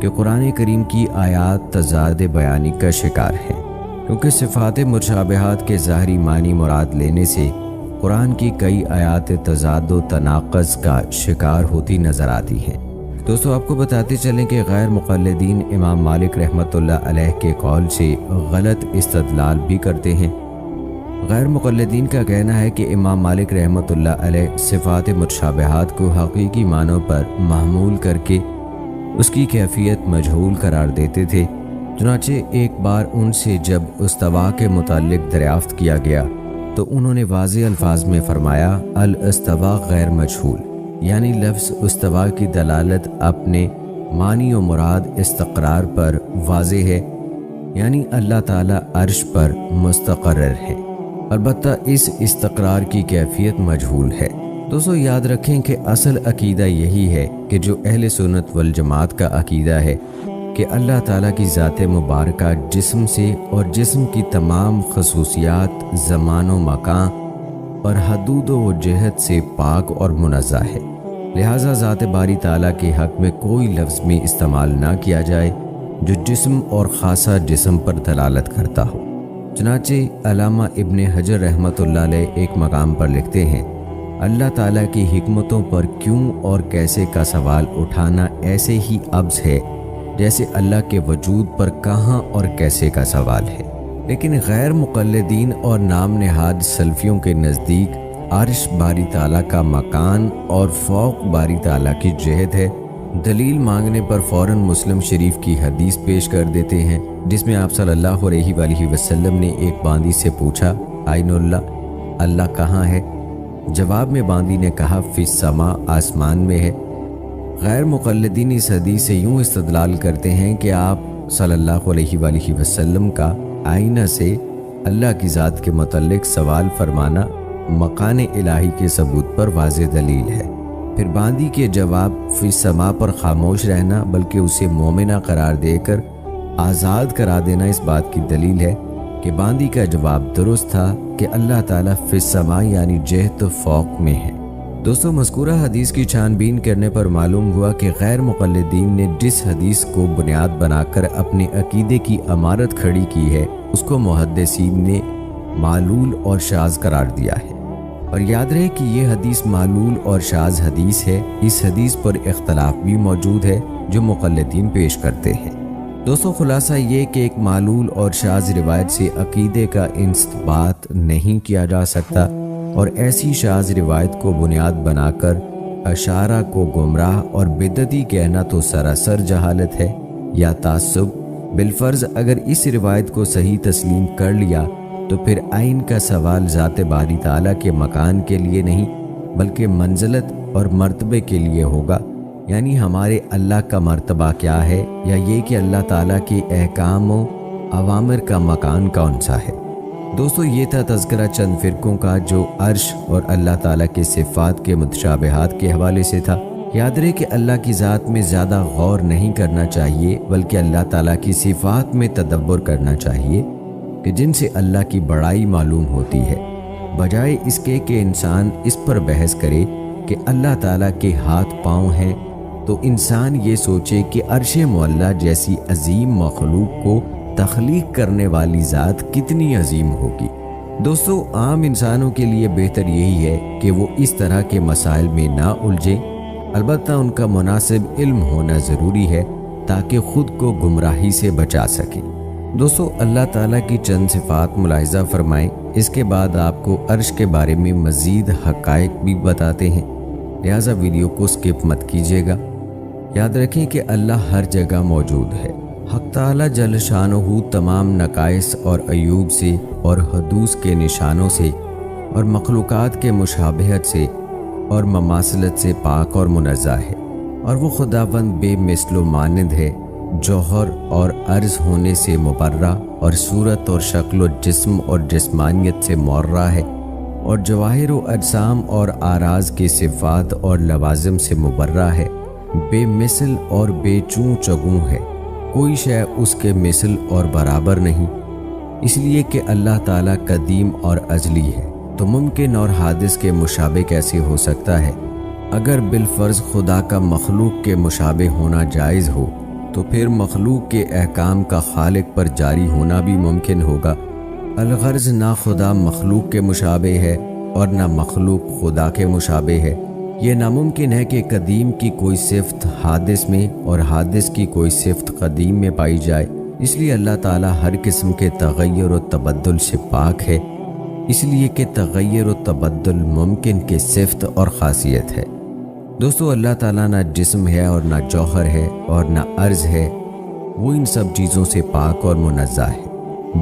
[SPEAKER 1] کہ قرآن کریم کی آیات تضاد بیانی کا شکار ہیں، کیونکہ صفات متشابہات کے ظاہری معنی مراد لینے سے قرآن کی کئی آیات تضاد و تناقض کا شکار ہوتی نظر آتی ہیں۔ دوستو، آپ کو بتاتے چلیں کہ غیر مقلدین امام مالک رحمۃ اللہ علیہ کے قول سے غلط استدلال بھی کرتے ہیں۔ غیر مقلدین کا کہنا ہے کہ امام مالک رحمۃ اللہ علیہ صفات متشابہات کو حقیقی معنوں پر محمول کر کے اس کی کیفیت مجہول قرار دیتے تھے۔ چنانچہ ایک بار ان سے جب استوا کے متعلق دریافت کیا گیا تو انہوں نے واضح الفاظ میں فرمایا، الاستوا غیر مجہول، یعنی لفظ استوا کی دلالت اپنے معنی و مراد استقرار پر واضح ہے، یعنی اللہ تعالیٰ عرش پر مستقرر ہے، البتہ اس استقرار کی کیفیت مجہول ہے۔ دوستو، یاد رکھیں کہ اصل عقیدہ یہی ہے کہ جو اہل سنت والجماعت کا عقیدہ ہے کہ اللہ تعالیٰ کی ذات مبارکہ جسم سے اور جسم کی تمام خصوصیات، زمان و مکان اور حدود و جہت سے پاک اور منزہ ہے، لہٰذا ذات باری تعالیٰ کے حق میں کوئی لفظ میں استعمال نہ کیا جائے جو جسم اور خاصہ جسم پر دلالت کرتا ہو۔ چنانچہ علامہ ابن حجر رحمۃ اللہ علیہ ایک مقام پر لکھتے ہیں، اللہ تعالیٰ کی حکمتوں پر کیوں اور کیسے کا سوال اٹھانا ایسے ہی عبث ہے جیسے اللہ کے وجود پر کہاں اور کیسے کا سوال ہے۔ لیکن غیر مقلدین اور نام نہاد سلفیوں کے نزدیک عرش باری تعالیٰ کا مکان اور فوق باری تعالیٰ کی جہت ہے۔ دلیل مانگنے پر فوراً مسلم شریف کی حدیث پیش کر دیتے ہیں، جس میں آپ صلی اللہ علیہ وآلہ وسلم نے ایک باندی سے پوچھا، آئین اللہ، اللہ کہاں ہے؟ جواب میں باندی نے کہا، فی السماء، آسمان میں ہے۔ غیر مقلدین اس حدیث سے یوں استدلال کرتے ہیں کہ آپ صلی اللہ علیہ وآلہ وسلم کا آئینہ سے اللہ کی ذات کے متعلق سوال فرمانا مکان الہی کے ثبوت پر واضح دلیل ہے۔ پھر باندی کے جواب فی السماء پر خاموش رہنا بلکہ اسے مومنہ قرار دے کر آزاد کرا دینا اس بات کی دلیل ہے کہ باندی کا جواب درست تھا کہ اللہ تعالیٰ فی السماء یعنی جہت فوق میں ہے۔ دوستو، مذکورہ حدیث کی چھان بین کرنے پر معلوم ہوا کہ غیر مقلدین نے جس حدیث کو بنیاد بنا کر اپنے عقیدے کی عمارت کھڑی کی ہے اس کو محدثین نے معلول اور شاذ قرار دیا ہے، اور یاد رہے کہ یہ حدیث معلول اور شاذ حدیث ہے۔ اس حدیث پر اختلاف بھی موجود ہے جو مقلدین پیش کرتے ہیں۔ دوستو، خلاصہ یہ کہ ایک معلول اور شاذ روایت سے عقیدے کا استنباط نہیں کیا جا سکتا، اور ایسی شاذ روایت کو بنیاد بنا کر اشاعرہ کو گمراہ اور بدعتی کہنا تو سراسر جہالت ہے یا تعصب۔ بالفرض اگر اس روایت کو صحیح تسلیم کر لیا تو پھر آئین کا سوال ذات باری تعالیٰ کے مکان کے لیے نہیں بلکہ منزلت اور مرتبے کے لیے ہوگا، یعنی ہمارے اللہ کا مرتبہ کیا ہے، یا یہ کہ اللہ تعالیٰ کے احکام و اوامر کا مکان کون سا ہے۔ دوستو، یہ تھا تذکرہ چند فرقوں کا جو عرش اور اللہ تعالیٰ کے صفات کے متشابہات کے حوالے سے تھا۔ یاد رہے کہ اللہ کی ذات میں زیادہ غور نہیں کرنا چاہیے بلکہ اللہ تعالیٰ کی صفات میں تدبر کرنا چاہیے کہ جن سے اللہ کی بڑائی معلوم ہوتی ہے۔ بجائے اس کے کہ انسان اس پر بحث کرے کہ اللہ تعالیٰ کے ہاتھ پاؤں ہیں، تو انسان یہ سوچے کہ عرش معلیٰ جیسی عظیم مخلوق کو تخلیق کرنے والی ذات کتنی عظیم ہوگی۔ دوستو، عام انسانوں کے لیے بہتر یہی ہے کہ وہ اس طرح کے مسائل میں نہ الجھیں، البتہ ان کا مناسب علم ہونا ضروری ہے تاکہ خود کو گمراہی سے بچا سکیں۔ دوستو، اللہ تعالیٰ کی چند صفات ملاحظہ فرمائیں، اس کے بعد آپ کو عرش کے بارے میں مزید حقائق بھی بتاتے ہیں، لہٰذا ویڈیو کو سکپ مت کیجیے گا۔ یاد رکھیں کہ اللہ ہر جگہ موجود ہے۔ حق تعالیٰ جل شانہ تمام نقائص اور عیوب سے اور حدوث کے نشانوں سے اور مخلوقات کے مشابہت سے اور مماثلت سے پاک اور منزہ ہے، اور وہ خداوند بے مثل و مانند ہے، جوہر اور عرض ہونے سے مبرہ اور صورت اور شکل و جسم اور جسمانیت سے معرہ ہے، اور جواہر و اجسام اور آراز کے صفات اور لوازم سے مبرہ ہے، بے مثل اور بے چوں چگوں ہے، کوئی شے اس کے مثل اور برابر نہیں، اس لیے کہ اللہ تعالیٰ قدیم اور ازلی ہے، تو ممکن اور حادث کے مشابہ کیسے ہو سکتا ہے؟ اگر بالفرض خدا کا مخلوق کے مشابہ ہونا جائز ہو تو پھر مخلوق کے احکام کا خالق پر جاری ہونا بھی ممکن ہوگا۔ الغرض نہ خدا مخلوق کے مشابہ ہے اور نہ مخلوق خدا کے مشابہ ہے۔ یہ ناممکن ہے کہ قدیم کی کوئی صفت حادث میں اور حادث کی کوئی صفت قدیم میں پائی جائے، اس لیے اللہ تعالیٰ ہر قسم کے تغیر و تبدل سے پاک ہے، اس لیے کہ تغیر و تبدل ممکن کی صفت اور خاصیت ہے۔ دوستو، اللہ تعالیٰ نہ جسم ہے اور نہ جوہر ہے اور نہ عرض ہے، وہ ان سب چیزوں سے پاک اور منزہ ہے۔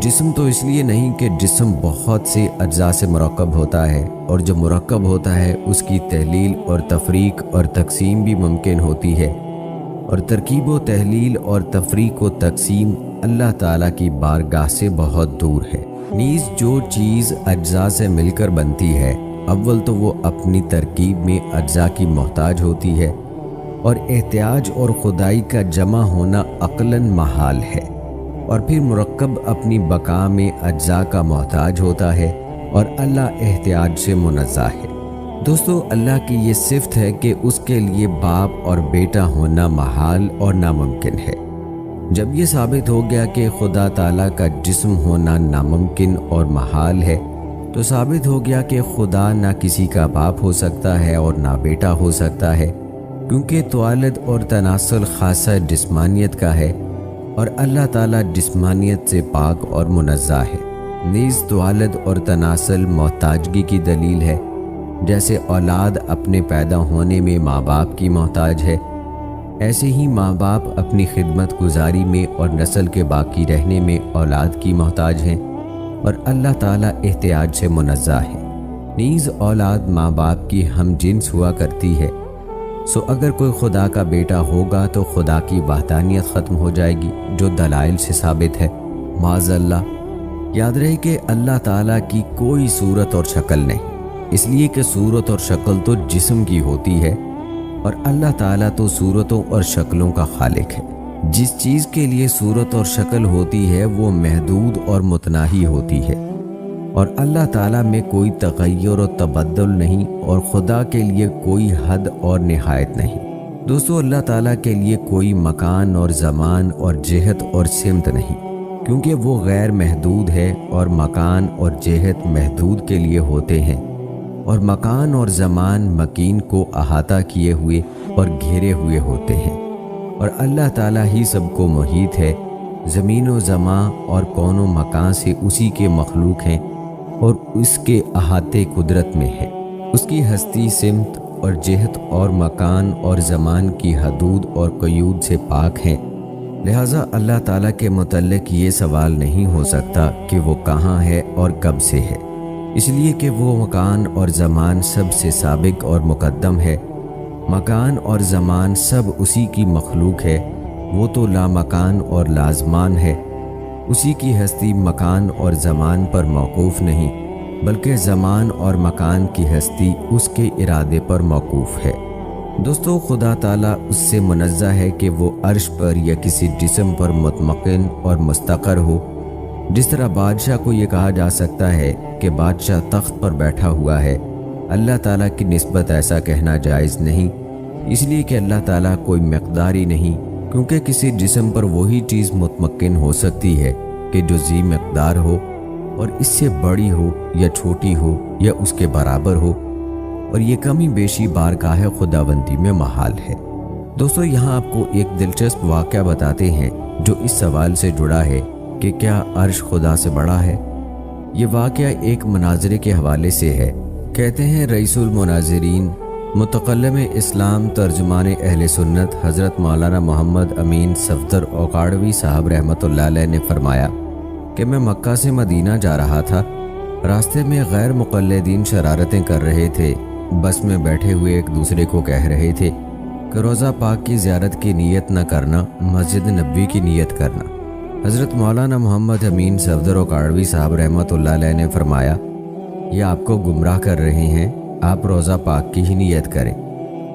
[SPEAKER 1] جسم تو اس لیے نہیں کہ جسم بہت سے اجزاء سے مرکب ہوتا ہے، اور جب مرکب ہوتا ہے اس کی تحلیل اور تفریق اور تقسیم بھی ممکن ہوتی ہے، اور ترکیب و تحلیل اور تفریق و تقسیم اللہ تعالیٰ کی بارگاہ سے بہت دور ہے۔ نیز جو چیز اجزاء سے مل کر بنتی ہے، اول تو وہ اپنی ترکیب میں اجزاء کی محتاج ہوتی ہے، اور احتیاج اور خدائی کا جمع ہونا عقلاً محال ہے، اور پھر مرکب اپنی بقا میں اجزاء کا محتاج ہوتا ہے، اور اللہ احتیاج سے منزہ ہے۔ دوستو، اللہ کی یہ صفت ہے کہ اس کے لیے باپ اور بیٹا ہونا محال اور ناممکن ہے۔ جب یہ ثابت ہو گیا کہ خدا تعالیٰ کا جسم ہونا ناممکن اور محال ہے، تو ثابت ہو گیا کہ خدا نہ کسی کا باپ ہو سکتا ہے اور نہ بیٹا ہو سکتا ہے، کیونکہ توالد اور تناسل خاصہ جسمانیت کا ہے، اور اللہ تعالیٰ جسمانیت سے پاک اور منزہ ہے۔ نیز توالد اور تناسل محتاجگی کی دلیل ہے، جیسے اولاد اپنے پیدا ہونے میں ماں باپ کی محتاج ہے، ایسے ہی ماں باپ اپنی خدمت گزاری میں اور نسل کے باقی رہنے میں اولاد کی محتاج ہیں، اور اللہ تعالیٰ احتیاج سے منزہ ہے۔ نیز اولاد ماں باپ کی ہم جنس ہوا کرتی ہے، سو اگر کوئی خدا کا بیٹا ہوگا تو خدا کی وحدانیت ختم ہو جائے گی، جو دلائل سے ثابت ہے۔ معاذ اللہ۔ یاد رہے کہ اللہ تعالیٰ کی کوئی صورت اور شکل نہیں، اس لیے کہ صورت اور شکل تو جسم کی ہوتی ہے، اور اللہ تعالیٰ تو صورتوں اور شکلوں کا خالق ہے۔ جس چیز کے لیے صورت اور شکل ہوتی ہے وہ محدود اور متناہی ہوتی ہے، اور اللہ تعالیٰ میں کوئی تغیر و تبدل نہیں، اور خدا کے لیے کوئی حد اور نہایت نہیں۔ دوستو، اللہ تعالیٰ کے لیے کوئی مکان اور زمان اور جہت اور سمت نہیں، کیونکہ وہ غیر محدود ہے، اور مکان اور جہت محدود کے لیے ہوتے ہیں، اور مکان اور زمان مکین کو احاطہ کیے ہوئے اور گھیرے ہوئے ہوتے ہیں، اور اللہ تعالیٰ ہی سب کو محیط ہے۔ زمین و زمان اور کون و مکان سے اسی کے مخلوق ہیں، اور اس کے احاطے قدرت میں ہے۔ اس کی ہستی سمت اور جہت اور مکان اور زمان کی حدود اور قیود سے پاک ہیں، لہٰذا اللہ تعالیٰ کے متعلق یہ سوال نہیں ہو سکتا کہ وہ کہاں ہے اور کب سے ہے، اس لیے کہ وہ مکان اور زمان سب سے سابق اور مقدم ہے۔ مکان اور زمان سب اسی کی مخلوق ہے، وہ تو لا مکان اور لازمان ہے۔ اسی کی ہستی مکان اور زمان پر موقوف نہیں، بلکہ زمان اور مکان کی ہستی اس کے ارادے پر موقوف ہے۔ دوستو، خدا تعالیٰ اس سے منزہ ہے کہ وہ عرش پر یا کسی جسم پر مطمئن اور مستقر ہو، جس طرح بادشاہ کو یہ کہا جا سکتا ہے کہ بادشاہ تخت پر بیٹھا ہوا ہے، اللہ تعالیٰ کی نسبت ایسا کہنا جائز نہیں، اس لیے کہ اللہ تعالیٰ کوئی مقداری نہیں، کیونکہ کسی جسم پر وہی چیز متمکن ہو سکتی ہے کہ جو ذی مقدار ہو، اور اس سے بڑی ہو یا چھوٹی ہو یا اس کے برابر ہو، اور یہ کمی بیشی بارگاہ خداوندی میں محال ہے۔ دوستو، یہاں آپ کو ایک دلچسپ واقعہ بتاتے ہیں جو اس سوال سے جڑا ہے کہ کیا عرش خدا سے بڑا ہے۔ یہ واقعہ ایک مناظرے کے حوالے سے ہے۔ کہتے ہیں رئیس المناظرین، متکلم اسلام، ترجمان اہل سنت حضرت مولانا محمد امین صفدر اوقاڑوی صاحب رحمۃ اللہ علیہ نے فرمایا کہ میں مکہ سے مدینہ جا رہا تھا، راستے میں غیر مقلدین شرارتیں کر رہے تھے، بس میں بیٹھے ہوئے ایک دوسرے کو کہہ رہے تھے کہ روضہ پاک کی زیارت کی نیت نہ کرنا، مسجد نبوی کی نیت کرنا۔ حضرت مولانا محمد امین صفدر اوقاڑوی صاحب رحمۃ اللہ علیہ نے فرمایا، یہ آپ کو گمراہ کر رہے ہیں، آپ روضہ پاک کی ہی نیت کریں،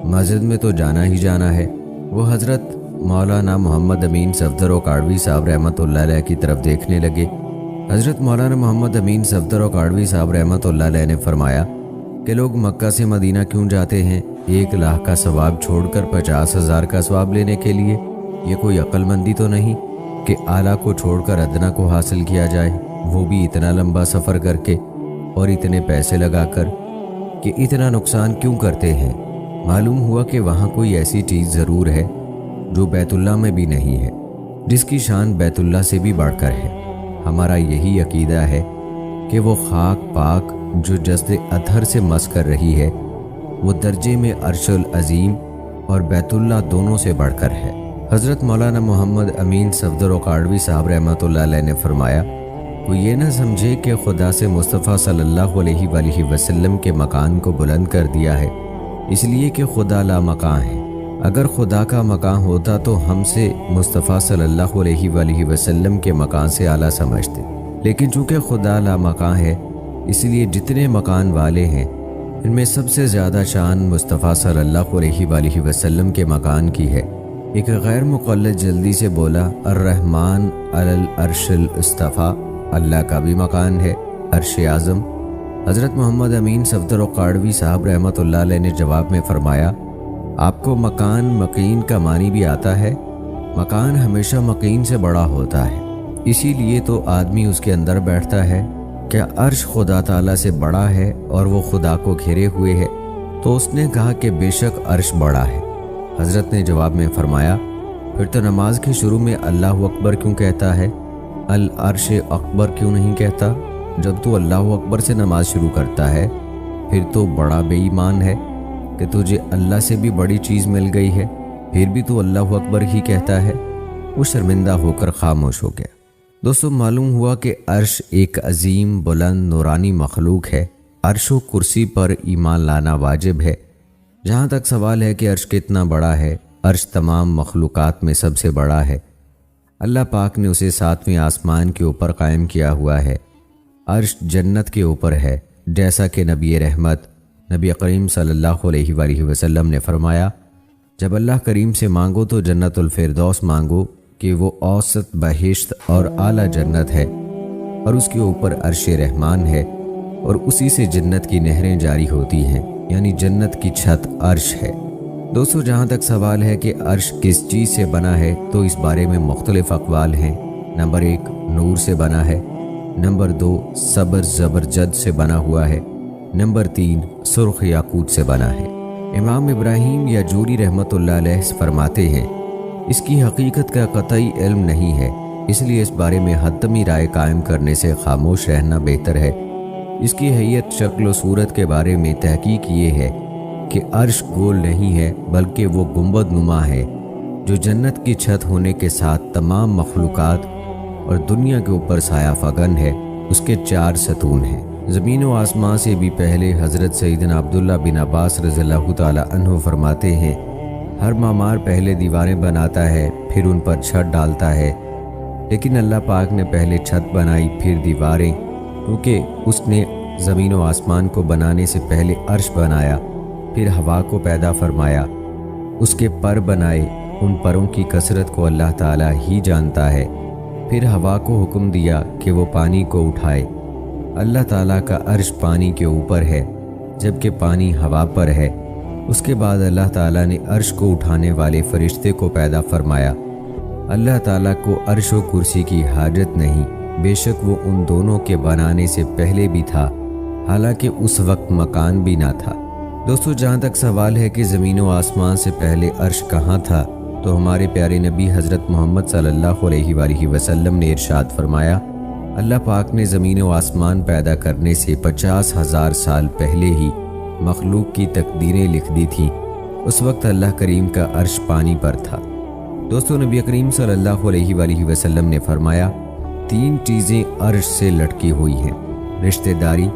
[SPEAKER 1] مسجد میں تو جانا ہی جانا ہے۔ وہ حضرت مولانا محمد امین صفدر اوقاڑوی صاحب رحمۃ اللہ علیہ کی طرف دیکھنے لگے۔ حضرت مولانا محمد امین صفدر اوقاڑوی صاحب رحمۃ اللہ علیہ نے فرمایا کہ لوگ مکہ سے مدینہ کیوں جاتے ہیں؟ 1 لاکھ کا ثواب چھوڑ کر 50,000 کا ثواب لینے کے لیے؟ یہ کوئی عقل مندی تو نہیں کہ اعلیٰ کو چھوڑ کر ادنا کو حاصل کیا جائے، وہ بھی اتنا لمبا سفر کر کے اور اتنے پیسے لگا کر؟ کہ اتنا نقصان کیوں کرتے ہیں؟ معلوم ہوا کہ وہاں کوئی ایسی چیز ضرور ہے جو بیت اللہ میں بھی نہیں ہے، جس کی شان بیت اللہ سے بھی بڑھ کر ہے۔ ہمارا یہی عقیدہ ہے کہ وہ خاک پاک جو جسد اطہر سے مس کر رہی ہے، وہ درجے میں عرش العظیم اور بیت اللہ دونوں سے بڑھ کر ہے۔ حضرت مولانا محمد امین صفدر اوقاڑوی صاحب رحمۃ اللہ علیہ نے فرمایا، کوئی یہ نہ سمجھے کہ خدا سے مصطفیٰ صلی اللہ علیہ وآلہ وسلم کے مکان کو بلند کر دیا ہے اس لیے کہ خدا لا مکان ہے۔ اگر خدا کا مکان ہوتا تو ہم سے مصطفیٰ صلی اللہ علیہ وآلہ وسلم کے مکان سے اعلیٰ سمجھتے، لیکن چونکہ خدا لا مکان ہے اس لیے جتنے مکان والے ہیں ان میں سب سے زیادہ شان مصطفیٰ صلی اللہ علیہ وآلہ وسلم کے مکان کی ہے۔ ایک غیر مقلد جلدی سے بولا، الرحمن علی العرش استویٰ، اللہ کا بھی مکان ہے، عرش اعظم۔ حضرت محمد امین صفدر اوقاڑوی صاحب رحمۃ اللہ علیہ نے جواب میں فرمایا، آپ کو مکان مقین کا معنی بھی آتا ہے؟ مکان ہمیشہ مقین سے بڑا ہوتا ہے، اسی لیے تو آدمی اس کے اندر بیٹھتا ہے۔ کیا عرش خدا تعالیٰ سے بڑا ہے اور وہ خدا کو گھیرے ہوئے ہے؟ تو اس نے کہا کہ بے شک عرش بڑا ہے۔ حضرت نے جواب میں فرمایا، پھر تو نماز کے شروع میں اللہ اکبر کیوں کہتا ہے، العرش اکبر کیوں نہیں کہتا؟ جب تو اللہ اکبر سے نماز شروع کرتا ہے پھر تو بڑا بے ایمان ہے کہ تجھے اللہ سے بھی بڑی چیز مل گئی ہے، پھر بھی تو اللہ اکبر ہی کہتا ہے۔ وہ شرمندہ ہو کر خاموش ہو گیا۔ دوستو، معلوم ہوا کہ عرش ایک عظیم بلند نورانی مخلوق ہے۔ عرش و کرسی پر ایمان لانا واجب ہے۔ جہاں تک سوال ہے کہ عرش کتنا بڑا ہے، عرش تمام مخلوقات میں سب سے بڑا ہے۔ اللہ پاک نے اسے 7ویں آسمان کے اوپر قائم کیا ہوا ہے۔ عرش جنت کے اوپر ہے، جیسا کہ نبی رحمت نبی کریم صلی اللہ علیہ وآلہ وسلم نے فرمایا، جب اللہ کریم سے مانگو تو جنت الفردوس مانگو کہ وہ اوسط بہشت اور اعلیٰ جنت ہے، اور اس کے اوپر عرش رحمان ہے، اور اسی سے جنت کی نہریں جاری ہوتی ہیں، یعنی جنت کی چھت عرش ہے۔ دوستو، جہاں تک سوال ہے کہ عرش کس چیز سے بنا ہے تو اس بارے میں مختلف اقوال ہیں۔ نمبر 1 نور سے بنا ہے، نمبر 2 صبر زبرجد سے بنا ہوا ہے، نمبر 3 سرخ یاقوت سے بنا ہے۔ امام ابراہیم یا جوری رحمۃ اللہ علیہ فرماتے ہیں، اس کی حقیقت کا قطعی علم نہیں ہے، اس لیے اس بارے میں حتمی رائے قائم کرنے سے خاموش رہنا بہتر ہے۔ اس کی حیت، شکل و صورت کے بارے میں تحقیق یہ ہے کہ عرش گول نہیں ہے بلکہ وہ گنبد نما ہے جو جنت کی چھت ہونے کے ساتھ تمام مخلوقات اور دنیا کے اوپر سایہ فگن ہے۔ اس کے 4 ستون ہیں۔ زمین و آسمان سے بھی پہلے حضرت سیدنا عبداللہ بن عباس رضی اللہ تعالی عنہ فرماتے ہیں، ہر معمار پہلے دیواریں بناتا ہے پھر ان پر چھت ڈالتا ہے، لیکن اللہ پاک نے پہلے چھت بنائی پھر دیواریں، کیونکہ اس نے زمین و آسمان کو بنانے سے پہلے عرش بنایا، پھر ہوا کو پیدا فرمایا، اس کے پر بنائے، ان پروں کی کثرت کو اللہ تعالیٰ ہی جانتا ہے، پھر ہوا کو حکم دیا کہ وہ پانی کو اٹھائے، اللہ تعالیٰ کا عرش پانی کے اوپر ہے جبکہ پانی ہوا پر ہے۔ اس کے بعد اللہ تعالیٰ نے عرش کو اٹھانے والے فرشتے کو پیدا فرمایا۔ اللہ تعالیٰ کو عرش و کرسی کی حاجت نہیں، بے شک وہ ان دونوں کے بنانے سے پہلے بھی تھا، حالانکہ اس وقت مکان بھی نہ تھا۔ دوستو، جہاں تک سوال ہے کہ زمین و آسمان سے پہلے عرش کہاں تھا، تو ہمارے پیارے نبی حضرت محمد صلی اللہ علیہ وآلہ وسلم نے ارشاد فرمایا، اللہ پاک نے زمین و آسمان پیدا کرنے سے 50,000 سال پہلے ہی مخلوق کی تقدیریں لکھ دی تھیں۔ اس وقت اللہ کریم کا عرش پانی پر تھا۔ دوستو، نبی کریم صلی اللہ علیہ وآلہ وسلم نے فرمایا، 3 چیزیں عرش سے لٹکی ہوئی ہیں۔ رشتہ داری،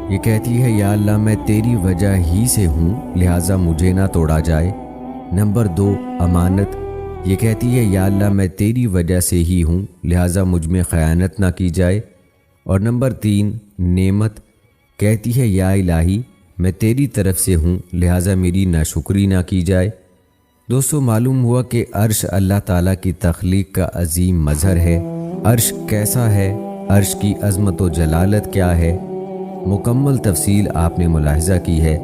[SPEAKER 1] یہ کہتی ہے یا اللہ میں تیری وجہ ہی سے ہوں لہٰذا مجھے نہ توڑا جائے۔ نمبر 2، امانت، یہ کہتی ہے یا اللہ میں تیری وجہ سے ہی ہوں لہٰذا مجھ میں خیانت نہ کی جائے۔ اور نمبر 3، نعمت، کہتی ہے یا الہی میں تیری طرف سے ہوں لہٰذا میری ناشکری نہ کی جائے۔ دوستو، معلوم ہوا کہ عرش اللہ تعالیٰ کی تخلیق کا عظیم مظہر ہے۔ عرش کیسا ہے، عرش کی عظمت و جلالت کیا ہے، مکمل تفصیل آپ نے ملاحظہ کی ہے۔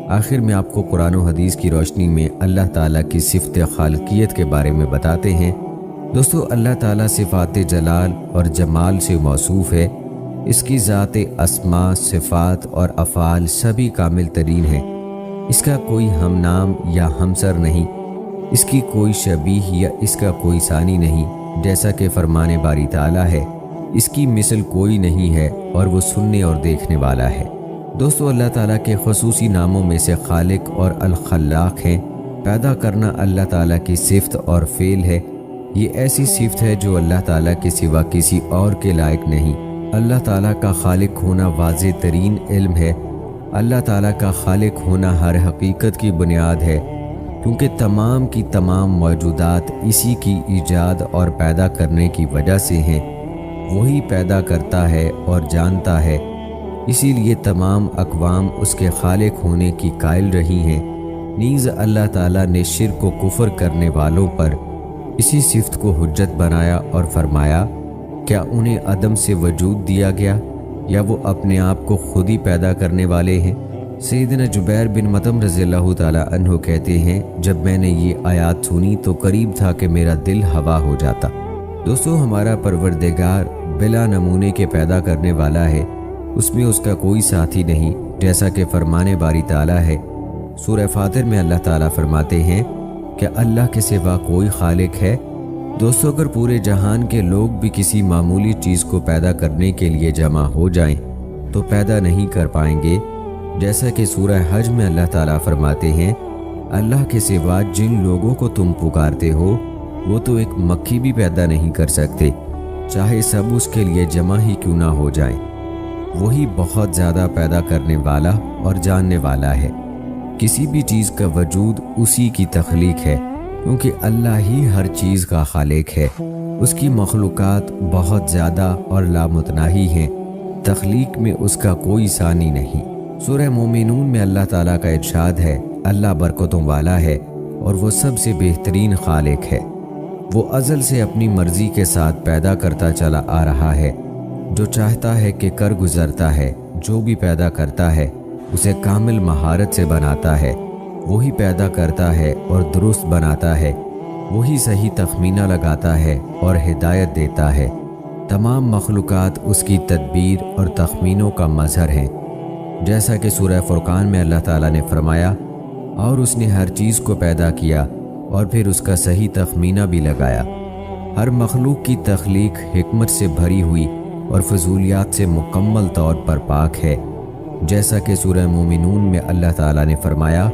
[SPEAKER 1] آخر میں آپ کو قرآن و حدیث کی روشنی میں اللہ تعالیٰ کی صفت خالقیت کے بارے میں بتاتے ہیں۔ دوستو، اللہ تعالیٰ صفات جلال اور جمال سے موصوف ہے۔ اس کی ذات، اسماء، صفات اور افعال سبھی کامل ترین ہیں۔ اس کا کوئی ہم نام یا ہمسر نہیں، اس کی کوئی شبیہ یا اس کا کوئی ثانی نہیں، جیسا کہ فرمان باری تعالیٰ ہے، اس کی مثل کوئی نہیں ہے اور وہ سننے اور دیکھنے والا ہے۔ دوستو، اللہ تعالیٰ کے خصوصی ناموں میں سے خالق اور الخلاق ہیں۔ پیدا کرنا اللہ تعالیٰ کی صفت اور فعل ہے۔ یہ ایسی صفت ہے جو اللہ تعالیٰ کے سوا کسی اور کے لائق نہیں۔ اللہ تعالیٰ کا خالق ہونا واضح ترین علم ہے۔ اللہ تعالیٰ کا خالق ہونا ہر حقیقت کی بنیاد ہے، کیونکہ تمام کی تمام موجودات اسی کی ایجاد اور پیدا کرنے کی وجہ سے ہیں۔ وہی پیدا کرتا ہے اور جانتا ہے، اسی لیے تمام اقوام اس کے خالق ہونے کی قائل رہی ہیں۔ نیز اللہ تعالیٰ نے شرک و کفر کرنے والوں پر اسی صفت کو حجت بنایا اور فرمایا، کیا انہیں عدم سے وجود دیا گیا یا وہ اپنے آپ کو خود ہی پیدا کرنے والے ہیں؟ سیدنا جبیر بن مطعم رضی اللہ تعالیٰ عنہ کہتے ہیں، جب میں نے یہ آیات سنی تو قریب تھا کہ میرا دل ہوا ہو جاتا۔ دوستو، ہمارا پروردگار بلا نمونے کے پیدا کرنے والا ہے، اس میں اس کا کوئی ساتھی نہیں، جیسا کہ فرمان باری تعالیٰ ہے۔ سورہ فاطر میں اللہ تعالیٰ فرماتے ہیں کہ اللہ کے سوا کوئی خالق ہے۔ دوستو، اگر پورے جہان کے لوگ بھی کسی معمولی چیز کو پیدا کرنے کے لیے جمع ہو جائیں تو پیدا نہیں کر پائیں گے، جیسا کہ سورہ حج میں اللہ تعالیٰ فرماتے ہیں، اللہ کے سوا جن لوگوں کو تم پکارتے ہو وہ تو ایک مکھی بھی پیدا نہیں کر سکتے، چاہے سب اس کے لیے جمع ہی کیوں نہ ہو جائیں۔ وہی بہت زیادہ پیدا کرنے والا اور جاننے والا ہے۔ کسی بھی چیز کا وجود اسی کی تخلیق ہے، کیونکہ اللہ ہی ہر چیز کا خالق ہے۔ اس کی مخلوقات بہت زیادہ اور لامتناہی ہیں، تخلیق میں اس کا کوئی ثانی نہیں۔ سورہ مومنون میں اللہ تعالیٰ کا ارشاد ہے، اللہ برکتوں والا ہے اور وہ سب سے بہترین خالق ہے۔ وہ ازل سے اپنی مرضی کے ساتھ پیدا کرتا چلا آ رہا ہے، جو چاہتا ہے کہ کر گزرتا ہے، جو بھی پیدا کرتا ہے اسے کامل مہارت سے بناتا ہے، وہی پیدا کرتا ہے اور درست بناتا ہے، وہی صحیح تخمینہ لگاتا ہے اور ہدایت دیتا ہے۔ تمام مخلوقات اس کی تدبیر اور تخمینوں کا مظہر ہیں، جیسا کہ سورہ فرقان میں اللہ تعالیٰ نے فرمایا، اور اس نے ہر چیز کو پیدا کیا اور پھر اس کا صحیح تخمینہ بھی لگایا۔ ہر مخلوق کی تخلیق حکمت سے بھری ہوئی اور فضولیات سے مکمل طور پر پاک ہے، جیسا کہ سورہ مومنون میں اللہ تعالیٰ نے فرمایا،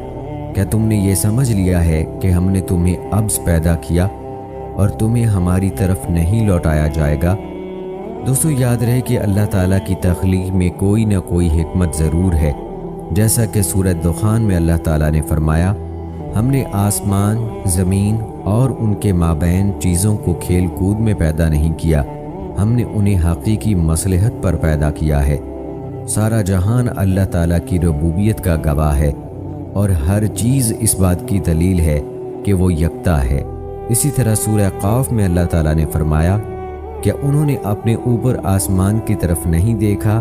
[SPEAKER 1] کیا تم نے یہ سمجھ لیا ہے کہ ہم نے تمہیں عبث پیدا کیا اور تمہیں ہماری طرف نہیں لوٹایا جائے گا؟ دوستو، یاد رہے کہ اللہ تعالیٰ کی تخلیق میں کوئی نہ کوئی حکمت ضرور ہے، جیسا کہ سورہ دخان میں اللہ تعالیٰ نے فرمایا، ہم نے آسمان، زمین اور ان کے مابین چیزوں کو کھیل کود میں پیدا نہیں کیا، ہم نے انہیں حقیقی مصلحت پر پیدا کیا ہے۔ سارا جہان اللہ تعالیٰ کی ربوبیت کا گواہ ہے اور ہر چیز اس بات کی دلیل ہے کہ وہ یکتا ہے۔ اسی طرح سورہ قاف میں اللہ تعالیٰ نے فرمایا، کیا انہوں نے اپنے اوپر آسمان کی طرف نہیں دیکھا